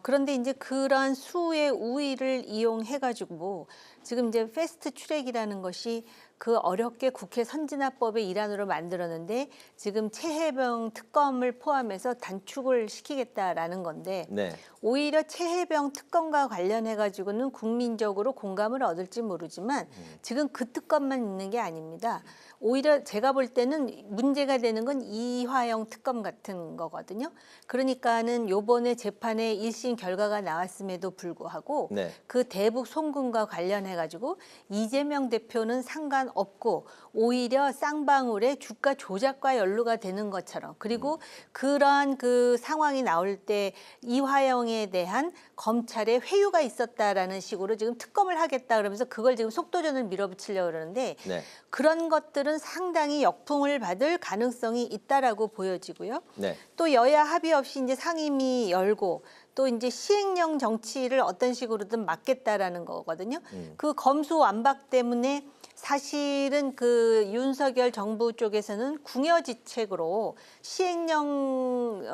그런데 이제 그러한 수의 우위를 이용해가지고 지금 이제 패스트 트랙이라는 것이 그 어렵게 국회 선진화법의 일환으로 만들었는데 지금 최혜병 특검을 포함해서 단축을 시키겠다라는 건데 네. 오히려 최혜병 특검과 관련해 가지고는 국민적으로 공감을 얻을지 모르지만 지금 그 특검만 있는 게 아닙니다. 오히려 제가 볼 때는 문제가 되는 건 이화영 특검 같은 거거든요. 그러니까는 요번에 재판에 1심 결과가 나왔음에도 불구하고 네. 그 대북 송금과 관련해 가지고 이재명 대표는 상관없고 오히려 쌍방울의 주가 조작과 연루가 되는 것처럼 그리고 그러한 그 상황이 나올 때 이화영에 대한 검찰의 회유가 있었다라는 식으로 지금 특검을 하겠다 그러면서 그걸 지금 속도전을 밀어붙이려고 그러는데 네. 그런 것들은 상당히 역풍을 받을 가능성이 있다라고 보여지고요. 네. 또 여야 합의 없이 이제 상임위 열고 또 이제 시행령 정치를 어떤 식으로든 막겠다라는 거거든요. 그 검수완박 때문에 사실은 그 윤석열 정부 쪽에서는 궁여지책으로 시행령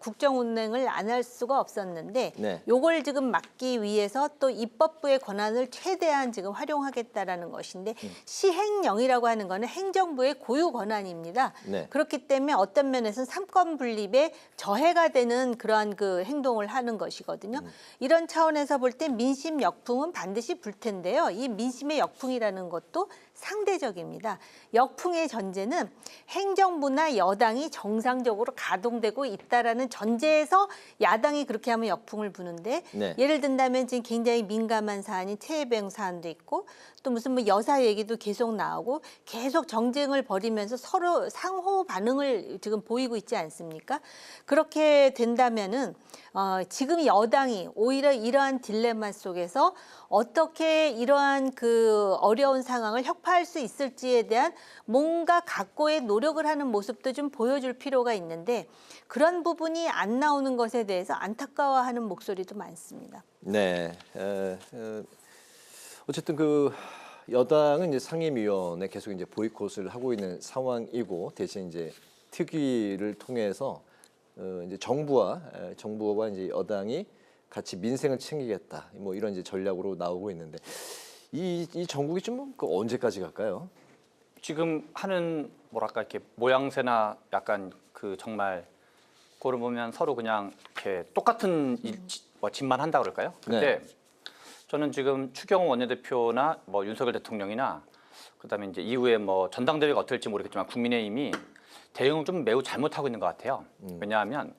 국정운행을 안 할 수가 없었는데 네. 요걸 지금 막기 위해서 또 입법부의 권한을 최대한 지금 활용하겠다라는 것인데 시행령이라고 하는 거는 행정부의 고유 권한입니다. 네. 그렇기 때문에 어떤 면에서는 삼권 분립에 저해가 되는 그러한 그 행동을 하는 것이거든요. 이런 차원에서 볼 때 민심 역풍은 반드시 불 텐데요. 이 민심의 역풍이라는 것도 상대적입니다. 역풍의 전제는 행정부나 여당이 정상적으로 가동되고 있다라는 전제에서 야당이 그렇게 하면 역풍을 부는데 네. 예를 든다면 지금 굉장히 민감한 사안이 최혜병 사안도 있고 또 무슨 뭐 여사 얘기도 계속 나오고 계속 정쟁을 벌이면서 서로 상호 반응을 지금 보이고 있지 않습니까? 그렇게 된다면은 지금 여당이 오히려 이러한 딜레마 속에서 어떻게 이러한 그 어려운 상황을 혁파할 수 있을지에 대한 뭔가 각고의 노력을 하는 모습도 좀 보여줄 필요가 있는데 그런 부분이 안 나오는 것에 대해서 안타까워하는 목소리도 많습니다. 네. 어쨌든 그 여당은 이제 상임위원회 계속 이제 보이콧을 하고 있는 상황이고 대신 이제 특위를 통해서 이제 정부와 이제 여당이 같이 민생을 챙기겠다. 뭐 이런 이제 전략으로 나오고 있는데 이 정국이 좀 언제까지 갈까요? 지금 하는 뭐랄까 이렇게 모양새나 약간 그 정말 그걸 보면 서로 그냥 이렇게 똑같은 짓만 한다 그럴까요? 근데 네. 저는 지금 추경호 원내대표나 뭐 윤석열 대통령이나 그다음에 이제 이후에 뭐 전당대회가 어떨지 모르겠지만 국민의힘이 대응을 좀 매우 잘못하고 있는 것 같아요. 왜냐하면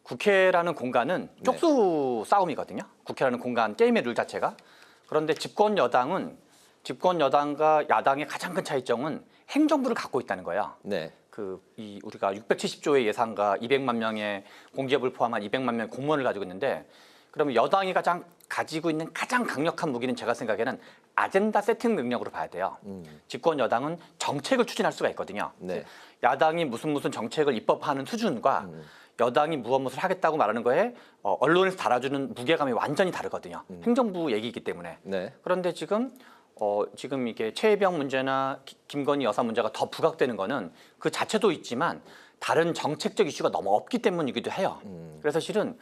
국회라는 공간은 쪽수 싸움이거든요. 국회라는 공간 게임의 룰 자체가. 그런데 집권 여당과 야당의 가장 큰 차이점은 행정부를 갖고 있다는 거예요. 네. 우리가 670조의 예산과 200만 명의 공기업을 포함한 200만 명의 공무원을 가지고 있는데, 그러면 여당이 가지고 있는 가장 강력한 무기는 제가 생각에는 아젠다 세팅 능력으로 봐야 돼요. 집권 여당은 정책을 추진할 수가 있거든요. 네. 야당이 무슨 정책을 입법하는 수준과 여당이 무엇을 하겠다고 말하는 거에 언론에서 달아주는 무게감이 완전히 다르거든요. 행정부 얘기이기 때문에. 네. 그런데 지금 이게 최혜병 문제나 김건희 여사 문제가 더 부각되는 거는 그 자체도 있지만 다른 정책적 이슈가 너무 없기 때문이기도 해요. 그래서 실은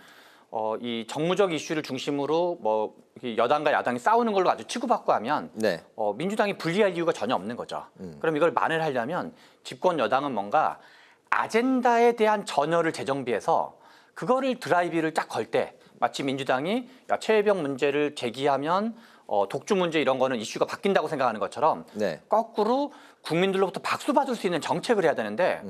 이 정무적 이슈를 중심으로 여당과 야당이 싸우는 걸로 아주 치고받고 하면 네. 민주당이 불리할 이유가 전혀 없는 거죠. 그럼 이걸 만회하려면 집권 여당은 뭔가 아젠다에 대한 전열을 재정비해서 그거를 드라이브를 딱 걸 때 마치 민주당이 최혜병 문제를 제기하면 독주 문제 이런 거는 이슈가 바뀐다고 생각하는 것처럼 네. 거꾸로 국민들로부터 박수 받을 수 있는 정책을 해야 되는데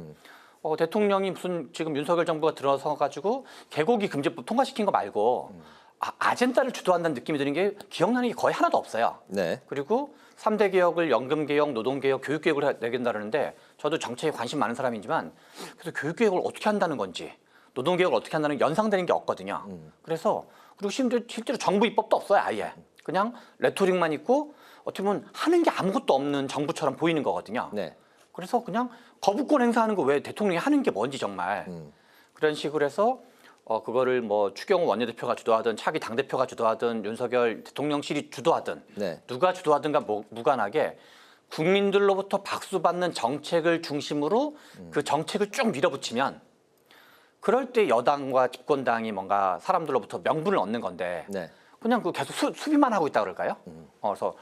대통령이 지금 윤석열 정부가 들어서 가지고 개고기 금지법 통과시킨 거 말고 아젠다를 주도한다는 느낌이 드는 게 기억나는 게 거의 하나도 없어요. 네. 그리고 3대 개혁을 연금개혁, 노동개혁, 교육개혁을 내겠다는데 저도 정책에 관심 많은 사람이지만 그래서 교육개혁을 어떻게 한다는 건지 노동개혁을 어떻게 한다는 게 연상되는 게 없거든요. 그래서 그리고 실제로 정부 입법도 없어요. 아예. 그냥 레토릭만 있고 어떻게 보면 하는 게 아무것도 없는 정부처럼 보이는 거거든요. 네. 그래서 그냥 거부권 행사하는 거 왜 대통령이 하는 게 뭔지 정말 그런 식으로 해서 그거를 추경호 원내대표가 주도하든 차기 당대표가 주도하든 윤석열 대통령실이 주도하든 네. 누가 주도하든가 무관하게 국민들로부터 박수받는 정책을 중심으로 그 정책을 쭉 밀어붙이면 그럴 때 여당과 집권당이 뭔가 사람들로부터 명분을 얻는 건데 네. 그냥 계속 수비만 하고 있다 그럴까요? 그래서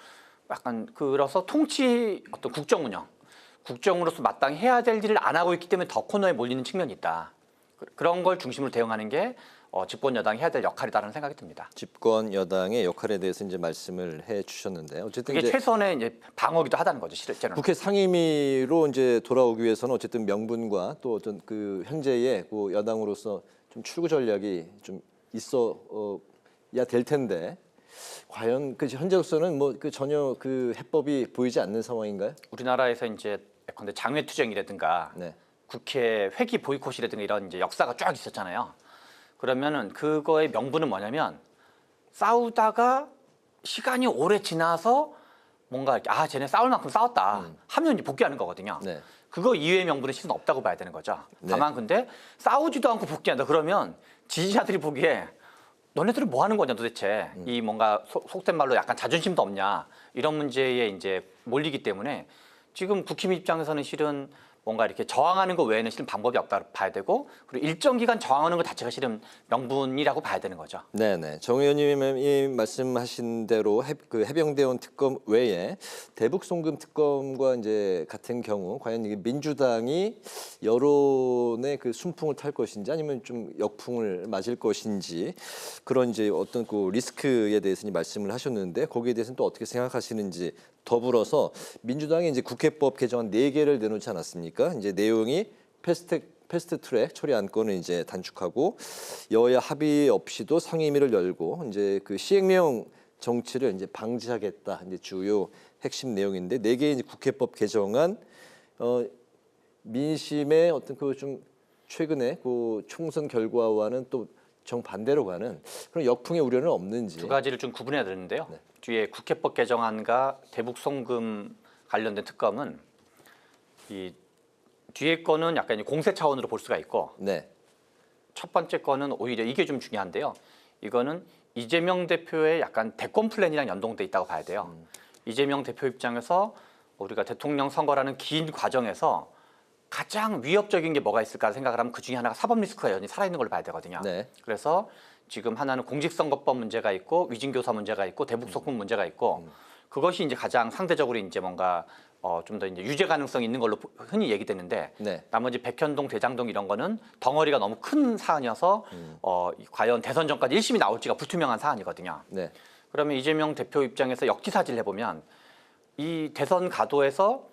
약간 그래서 통치 국정 운영, 국정으로서 마땅히 해야 될 일을 안 하고 있기 때문에 더 코너에 몰리는 측면이 있다. 그런 걸 중심으로 대응하는 게 집권 여당이 해야 될 역할이다라는 생각이 듭니다. 집권 여당의 역할에 대해서 이제 말씀을 해-주셨는데 어쨌든 이게 최선의 이제 방어기도 하다는 거죠, 실제로는. 국회 상임위로 이제 돌아오기 위해서는 어쨌든 명분과 또 어떤 현재의 여당으로서 좀 출구 전략이 좀 있어야 될 텐데 과연 현재로서는 전혀 해법이 보이지 않는 상황인가요? 우리나라에서 이제 예컨대 장외투쟁이라든가 네. 국회 회기 보이콧이라든가 이런 이제 역사가 쫙 있었잖아요. 그러면은 그거의 명분은 뭐냐면 싸우다가 시간이 오래 지나서 뭔가 쟤네 싸울 만큼 싸웠다 하면 이제 복귀하는 거거든요. 네. 그거 이외의 명분은 실은 없다고 봐야 되는 거죠. 네. 다만 근데 싸우지도 않고 복귀한다 그러면 지지자들이 보기에 너네들은 뭐 하는 거냐 도대체 이 뭔가 속된 말로 약간 자존심도 없냐 이런 문제에 이제 몰리기 때문에 지금 국힘 입장에서는 실은 뭔가 이렇게 저항하는 것 외에는 실은 방법이 없다고 봐야 되고 그리고 일정 기간 저항하는 것 자체가 실은 명분이라고 봐야 되는 거죠. 네네. 정 의원님이 말씀하신 대로 해병대원 특검 외에 대북 송금 특검과 이제 같은 경우 과연 이게 민주당이 여론의 순풍을 탈 것인지 아니면 좀 역풍을 맞을 것인지 그런 이제 어떤 리스크에 대해서 말씀을 하셨는데 거기에 대해서는 또 어떻게 생각하시는지 더불어서 민주당이 이제 국회법 개정안 4개를 내놓지 않았습니까? 이제 내용이 패스트 트랙 처리 안건을 이제 단축하고 여야 합의 없이도 상임위를 열고 이제 시행령 정치를 이제 방지하겠다 이제 주요 핵심 내용인데 4개의 이제 국회법 개정안 민심의 어떤 좀 최근에 총선 결과와는 또 정반대로 가는 그런 역풍의 우려는 없는지 두 가지를 좀 구분해야 되는데요. 네. 뒤에 국회법 개정안과 대북 송금 관련된 특검은 이 뒤에 거는 약간 공세 차원으로 볼 수가 있고 네. 첫 번째 거는 오히려 이게 좀 중요한데요. 이거는 이재명 대표의 약간 대권 플랜이랑 연동돼 있다고 봐야 돼요. 이재명 대표 입장에서 우리가 대통령 선거라는 긴 과정에서 가장 위협적인 게 뭐가 있을까 생각을 하면 그중에 하나가 사법 리스크가 여전히 살아있는 걸로 봐야 되거든요. 네. 그래서 지금 하나는 공직선거법 문제가 있고 위증교사 문제가 있고 대북 송금 문제가 있고 그것이 이제 가장 상대적으로 이제 뭔가 좀 더 이제 유죄 가능성이 있는 걸로 흔히 얘기되는데 네. 나머지 백현동, 대장동 이런 거는 덩어리가 너무 큰 사안이어서 과연 대선 전까지 1심이 나올지가 불투명한 사안이거든요. 네. 그러면 이재명 대표 입장에서 역지사지를 해보면 이 대선 가도에서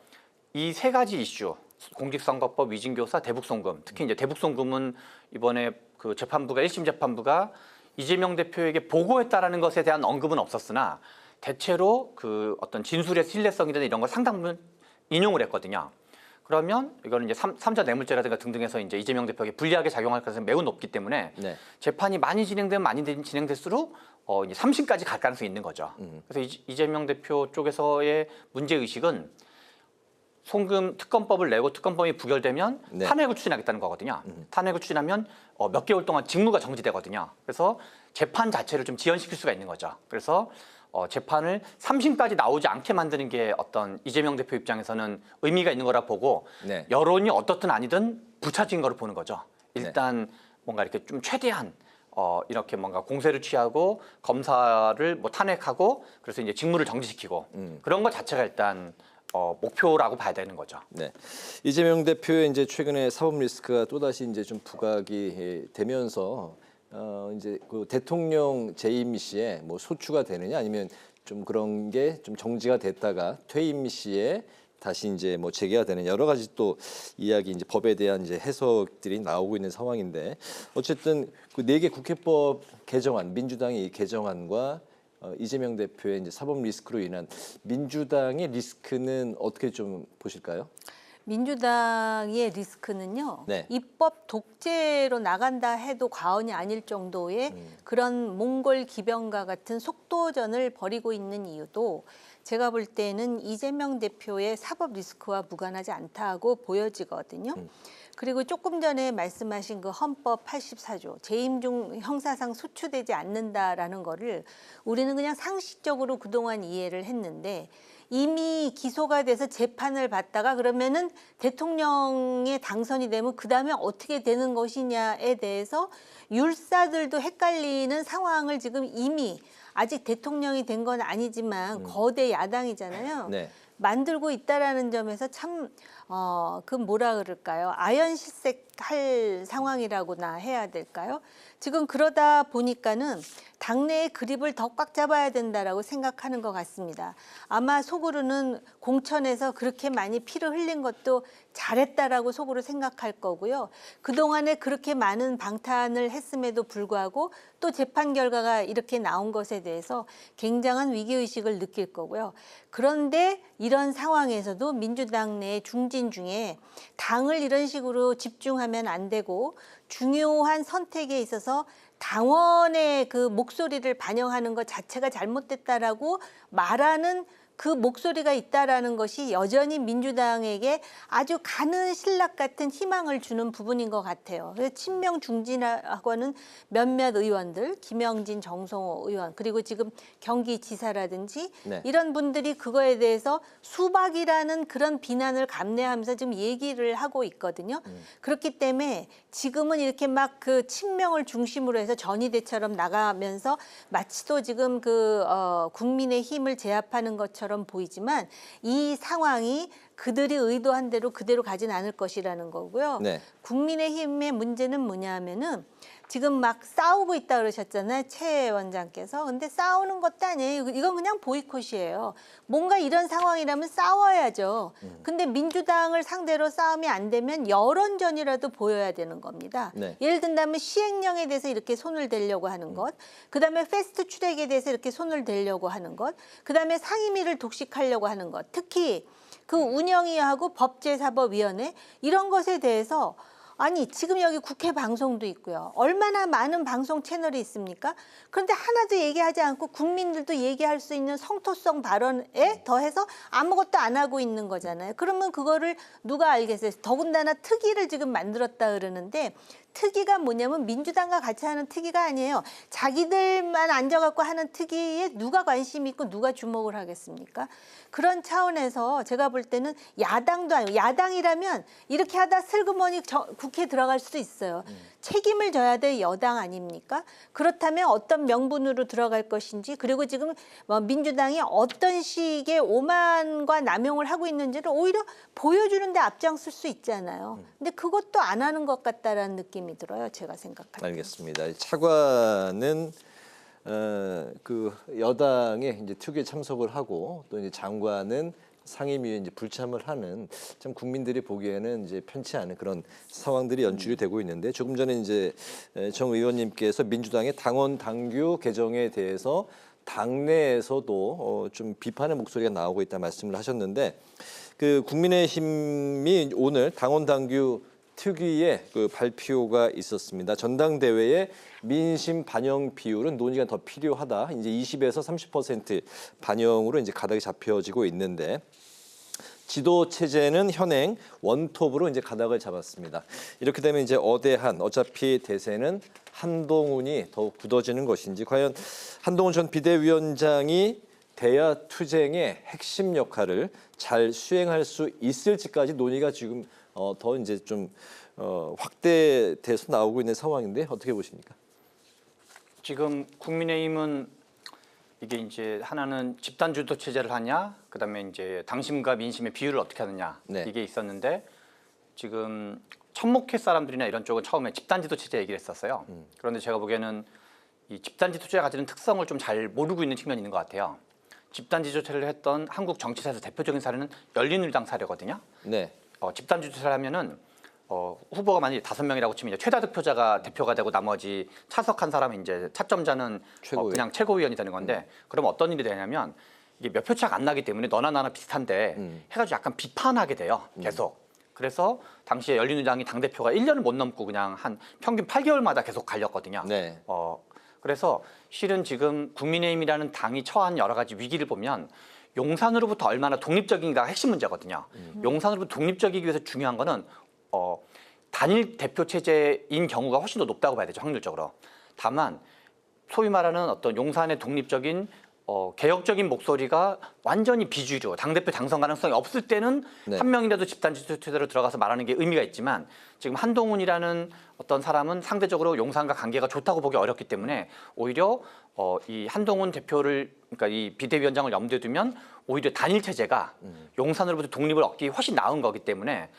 이 세 가지 이슈 공직선거법, 위증교사, 대북송금 특히 이제 대북송금은 이번에 그 재판부가 1심 재판부가 이재명 대표에게 보고했다라는 것에 대한 언급은 없었으나 대체로 그 어떤 진술의 신뢰성이나 이런 걸 상당 부분 인용을 했거든요. 그러면 이거는 이제 삼자 뇌물죄라든가 등등해서 이제 이재명 대표에게 불리하게 작용할 가능성이 매우 높기 때문에 네. 재판이 많이 진행될수록 이제 3심까지 갈 가능성이 있는 거죠. 그래서 이재명 대표 쪽에서의 문제 의식은 송금 특검법을 내고 특검법이 부결되면 네. 탄핵을 추진하겠다는 거거든요. 탄핵을 추진하면 몇 개월 동안 직무가 정지되거든요. 그래서 재판 자체를 좀 지연시킬 수가 있는 거죠. 그래서 재판을 3심까지 나오지 않게 만드는 게 어떤 이재명 대표 입장에서는 의미가 있는 거라 보고 네. 여론이 어떻든 아니든 부차적인 거를 보는 거죠. 일단 뭔가 이렇게 좀 최대한 이렇게 뭔가 공세를 취하고 검사를 뭐 탄핵하고 그래서 이제 직무를 정지시키고 그런 것 자체가 일단 목표라고 봐야 되는 거죠. 네, 이재명 대표의 이제 최근에 사법 리스크가 또 다시 이제 좀 부각이 되면서 이제 그 대통령 재임 시에 뭐 소추가 되느냐 아니면 좀 그런 게 좀 정지가 됐다가 퇴임 시에 다시 이제 뭐 재개가 되는 여러 가지 또 이야기 이제 법에 대한 이제 해석들이 나오고 있는 상황인데 어쨌든 그 4개 국회법 개정안 민주당의 이 개정안과 이재명 대표의 이제 사법 리스크로 인한 민주당의 리스크는 어떻게 좀 보실까요? 민주당의 리스크는요. 네. 입법 독재로 나간다 해도 과언이 아닐 정도의 그런 몽골 기병과 같은 속도전을 벌이고 있는 이유도 제가 볼 때는 이재명 대표의 사법 리스크와 무관하지 않다고 보여지거든요. 그리고 조금 전에 말씀하신 그 헌법 84조 재임 중 형사상 소추되지 않는다라는 거를 우리는 그냥 상식적으로 그동안 이해를 했는데 이미 기소가 돼서 재판을 받다가 그러면은 대통령에 당선이 되면 그다음에 어떻게 되는 것이냐에 대해서 율사들도 헷갈리는 상황을 지금 이미 아직 대통령이 된 건 아니지만 거대 야당이잖아요. 네. 만들고 있다라는 점에서 참 그 뭐라 그럴까요? 아연실색할 상황이라고나 해야 될까요? 지금 그러다 보니까는 당내의 그립을 더 꽉 잡아야 된다라고 생각하는 것 같습니다. 아마 속으로는 공천에서 그렇게 많이 피를 흘린 것도 잘했다라고 속으로 생각할 거고요. 그동안에 그렇게 많은 방탄을 했음에도 불구하고 또 재판 결과가 이렇게 나온 것에 대해서 굉장한 위기의식을 느낄 거고요. 그런데 이런 상황에서도 민주당 내 중진 중에 당을 이런 식으로 집중하면 안 되고 중요한 선택에 있어서 당원의 그 목소리를 반영하는 것 자체가 잘못됐다라고 말하는 그 목소리가 있다라는 것이 여전히 민주당에게 아주 가는 신락 같은 희망을 주는 부분인 것 같아요. 그래서 친명 중진하고는 몇몇 의원들, 김영진, 정성호 의원, 그리고 지금 경기지사라든지 네. 이런 분들이 그거에 대해서 수박이라는 그런 비난을 감내하면서 지금 얘기를 하고 있거든요. 그렇기 때문에 지금은 이렇게 막 그 친명을 중심으로 해서 전위대처럼 나가면서 마치 또 지금 그 국민의 힘을 제압하는 것처럼 보이지만 이 상황이 그들이 의도한 대로 그대로 가진 않을 것이라는 거고요. 네. 국민의힘의 문제는 뭐냐 하면은 지금 막 싸우고 있다 그러셨잖아요. 최 원장께서. 근데 싸우는 것도 아니에요. 이건 그냥 보이콧이에요. 뭔가 이런 상황이라면 싸워야죠. 근데 민주당을 상대로 싸움이 안 되면 여론전이라도 보여야 되는 겁니다. 네. 예를 든다면 시행령에 대해서 이렇게 손을 대려고 하는 것, 그다음에 패스트 트랙에 대해서 이렇게 손을 대려고 하는 것, 그다음에 상임위를 독식하려고 하는 것, 특히 그 운영위하고 법제사법위원회 이런 것에 대해서 아니 지금 여기 국회 방송도 있고요. 얼마나 많은 방송 채널이 있습니까? 그런데 하나도 얘기하지 않고 국민들도 얘기할 수 있는 성토성 발언에 더해서 아무것도 안 하고 있는 거잖아요. 그러면 그거를 누가 알겠어요? 더군다나 특위를 지금 만들었다 그러는데 특위가 뭐냐면 민주당과 같이 하는 특위가 아니에요. 자기들만 앉아갖고 하는 특위에 누가 관심 있고 누가 주목을 하겠습니까? 그런 차원에서 제가 볼 때는 야당도 아니고 야당이라면 이렇게 하다 슬그머니 국회에 들어갈 수도 있어요. 책임을 져야 될 여당 아닙니까? 그렇다면 어떤 명분으로 들어갈 것인지 그리고 지금 민주당이 어떤 식의 오만과 남용을 하고 있는지를 오히려 보여주는 데 앞장설 수 있잖아요. 근데 그것도 안 하는 것 같다라는 느낌이 들어요. 제가 생각할 때. 알겠습니다. 차관은 그 여당의 이제 특위에 참석을 하고 또 이제 장관은 상임위에 이제 불참을 하는 참 국민들이 보기에는 이제 편치 않은 그런 상황들이 연출이 되고 있는데 조금 전에 이제 정 의원님께서 민주당의 당원 당규 개정에 대해서 당내에서도 좀 비판의 목소리가 나오고 있다 말씀을 하셨는데 그 국민의힘이 오늘 당원 당규 특위의 그 발표가 있었습니다. 전당대회의 민심 반영 비율은 논의가 더 필요하다. 이제 20에서 30% 반영으로 이제 가닥이 잡혀지고 있는데 지도 체제는 현행 원톱으로 이제 가닥을 잡았습니다. 이렇게 되면 이제 어차피 대세는 한동훈이 더욱 굳어지는 것인지 과연 한동훈 전 비대위원장이 대야 투쟁의 핵심 역할을 잘 수행할 수 있을지까지 논의가 지금 더 이제 좀 확대돼서 나오고 있는 상황인데 어떻게 보십니까? 지금 국민의힘은 이게 이제 하나는 집단 주도 체제를 하냐, 그다음에 이제 당심과 민심의 비율을 어떻게 하느냐 이게 있었는데 지금 천목회 사람들이나 이런 쪽은 처음에 집단 지도 체제 얘기를 했었어요. 그런데 제가 보기에는 이 집단 지도 체제가 가지는 특성을 좀 잘 모르고 있는 측면이 있는 것 같아요. 집단 지도체를 했던 한국 정치사에서 대표적인 사례는 열린우리당 사례거든요. 네. 집단 지도체를 하면은 후보가 만약에 5명이라고 치면 이제 최다 득표자가 대표가 되고 나머지 차석한 사람이 이제 차점자는 그냥 최고위원이 되는 건데 그러면 어떤 일이 되냐면 이게 몇 표 차가 안 나기 때문에 너나 나나 비슷한데 해가지고 약간 비판하게 돼요. 계속. 그래서 당시에 열린우리당이 당대표가 1년을 못 넘고 그냥 한 평균 8개월마다 계속 갈렸거든요. 네. 그래서 실은 지금 국민의힘이라는 당이 처한 여러 가지 위기를 보면 용산으로부터 얼마나 독립적인가가 핵심 문제거든요. 용산으로부터 독립적이기 위해서 중요한 거는 단일 대표 체제인 경우가 훨씬 더 높다고 봐야 되죠, 확률적으로. 다만 소위 말하는 어떤 용산의 독립적인 개혁적인 목소리가 완전히 비주류, 당대표 당선 가능성이 없을 때는 한 명이라도 집단 지도 체제로 들어가서 말하는 게 의미가 있지만 지금 한동훈이라는 어떤 사람은 상대적으로 용산과 관계가 좋다고 보기 어렵기 때문에 오히려 이 한동훈 대표를 그러니까 이 비대위원장을 염두에 두면 오히려 단일 체제가 용산으로부터 독립을 얻기 훨씬 나은 거기 때문에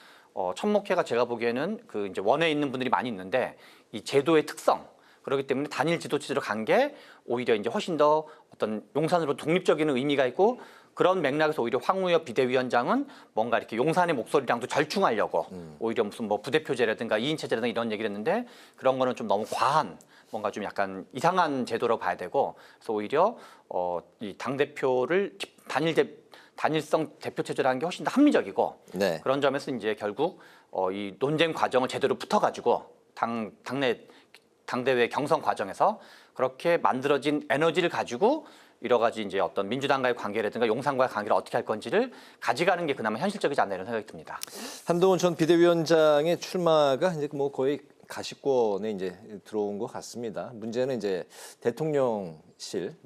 천목회가 제가 보기에는 그 이제 원외에 있는 분들이 많이 있는데 이 제도의 특성 그렇기 때문에 단일 지도 체제로 간 게 오히려 이제 훨씬 더 어떤 용산으로 독립적인 의미가 있고 그런 맥락에서 오히려 황우엽 비대위원장은 뭔가 이렇게 용산의 목소리랑도 절충하려고 오히려 무슨 뭐 부대표제라든가 2인 체제라든가 이런 얘기를 했는데 그런 거는 좀 너무 과한 뭔가 좀 약간 이상한 제도로 봐야 되고 그래서 오히려 이 당대표를 단일성 대표 체제를 하는 게 훨씬 더 합리적이고 그런 점에서 이제 결국 이 논쟁 과정을 제대로 붙어가지고 당대회 경선 과정에서 그렇게 만들어진 에너지를 가지고 여러 가지 이제 어떤 민주당과의 관계라든가 용산과의 관계를 어떻게 할 건지를 가져가는 게 그나마 현실적이지 않나 이런 생각이 듭니다. 한동훈 전 비대위원장의 출마가 이제 뭐 거의 가시권에 이제 들어온 것 같습니다. 문제는 이제 대통령실,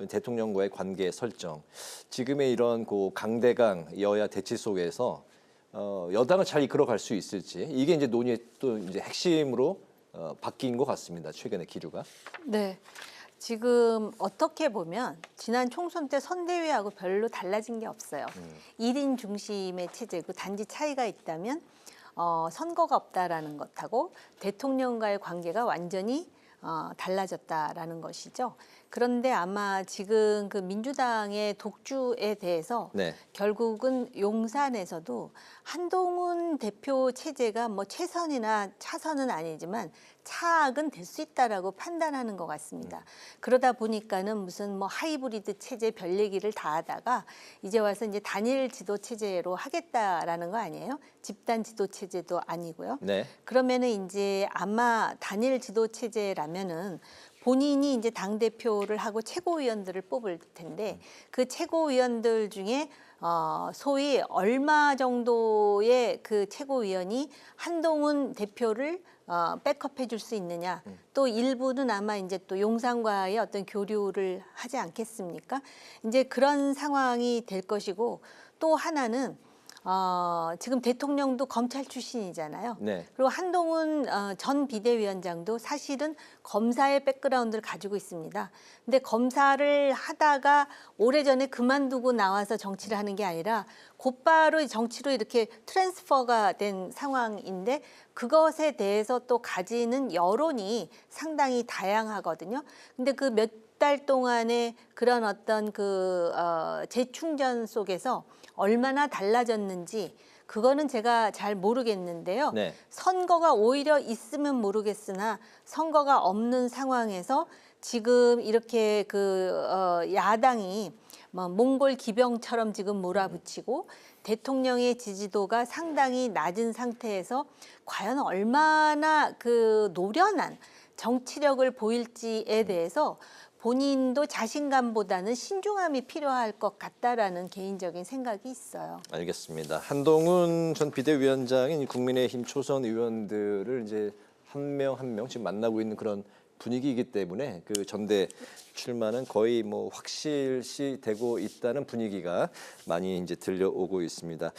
대통령과의 관계 설정, 지금의 이런 강대강 여야 대치 속에서 여당을 잘 이끌어갈 수 있을지 이게 이제 논의의 또 이제 핵심으로 바뀐 것 같습니다. 최근의 기류가. 네. 지금 어떻게 보면 지난 총선 때 선대위하고 별로 달라진 게 없어요. 1인 중심의 체제고 단지 차이가 있다면 선거가 없다라는 것하고 대통령과의 관계가 완전히 달라졌다라는 것이죠. 그런데 아마 지금 그 민주당의 독주에 대해서 결국은 용산에서도 한동훈 대표 체제가 뭐 최선이나 차선은 아니지만 차악은 될 수 있다라고 판단하는 것 같습니다. 그러다 보니까는 무슨 뭐 하이브리드 체제 별 얘기를 다 하다가 이제 와서 이제 단일 지도 체제로 하겠다라는 거 아니에요? 집단 지도 체제도 아니고요. 그러면은 이제 아마 단일 지도 체제라면은 본인이 이제 당대표를 하고 최고위원들을 뽑을 텐데 그 최고위원들 중에 소위 얼마 정도의 그 최고위원이 한동훈 대표를 백업해 줄 수 있느냐. 또 일부는 아마 이제 또 용산과의 어떤 교류를 하지 않겠습니까? 이제 그런 상황이 될 것이고 또 하나는 지금 대통령도 검찰 출신이잖아요. 네. 그리고 한동훈 전 비대위원장도 사실은 검사의 백그라운드를 가지고 있습니다. 근데 검사를 하다가 오래전에 그만두고 나와서 정치를 하는 게 아니라 곧바로 정치로 이렇게 트랜스퍼가 된 상황인데 그것에 대해서 또 가지는 여론이 상당히 다양하거든요. 근데 그 몇 달 동안의 그런 어떤 재충전 속에서 얼마나 달라졌는지 그거는 제가 잘 모르겠는데요. 네. 선거가 오히려 있으면 모르겠으나 선거가 없는 상황에서 지금 이렇게 야당이 몽골 기병처럼 지금 몰아붙이고 대통령의 지지도가 상당히 낮은 상태에서 과연 얼마나 노련한 정치력을 보일지에 대해서 본인도 자신감보다는 신중함이 필요할 것 같다라는 개인적인 생각이 있어요. 알겠습니다. 한동훈 전 비대위원장인 국민의힘 초선 의원들을 이제 한 명 한 명 지금 만나고 있는 그런 분위기이기 때문에 그 전대 출마는 거의 뭐 확실시되고 있다는 분위기가 많이 이제 들려오고 있습니다.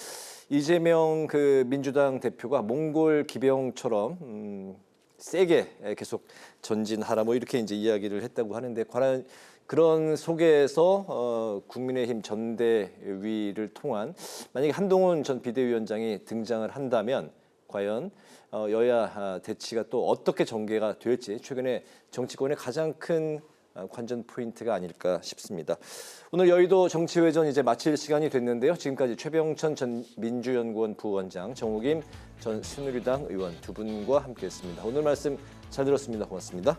이재명 민주당 대표가 몽골 기병처럼 세게 계속 전진하라 뭐 이렇게 이제 이야기를 했다고 하는데 과연 그런 속에서 국민의힘 전대위를 통한 만약에 한동훈 전 비대위원장이 등장을 한다면 과연 여야 대치가 또 어떻게 전개가 될지 최근에 정치권의 가장 큰 관전 포인트가 아닐까 싶습니다. 오늘 여의도 정치회전 이제 마칠 시간이 됐는데요. 지금까지 최병천 전 민주연구원 부원장, 정우김 전 새누리당 의원 두 분과 함께했습니다. 오늘 말씀 잘 들었습니다. 고맙습니다.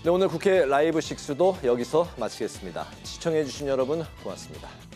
네, 오늘 국회 라이브 식스도 여기서 마치겠습니다. 시청해주신 여러분 고맙습니다.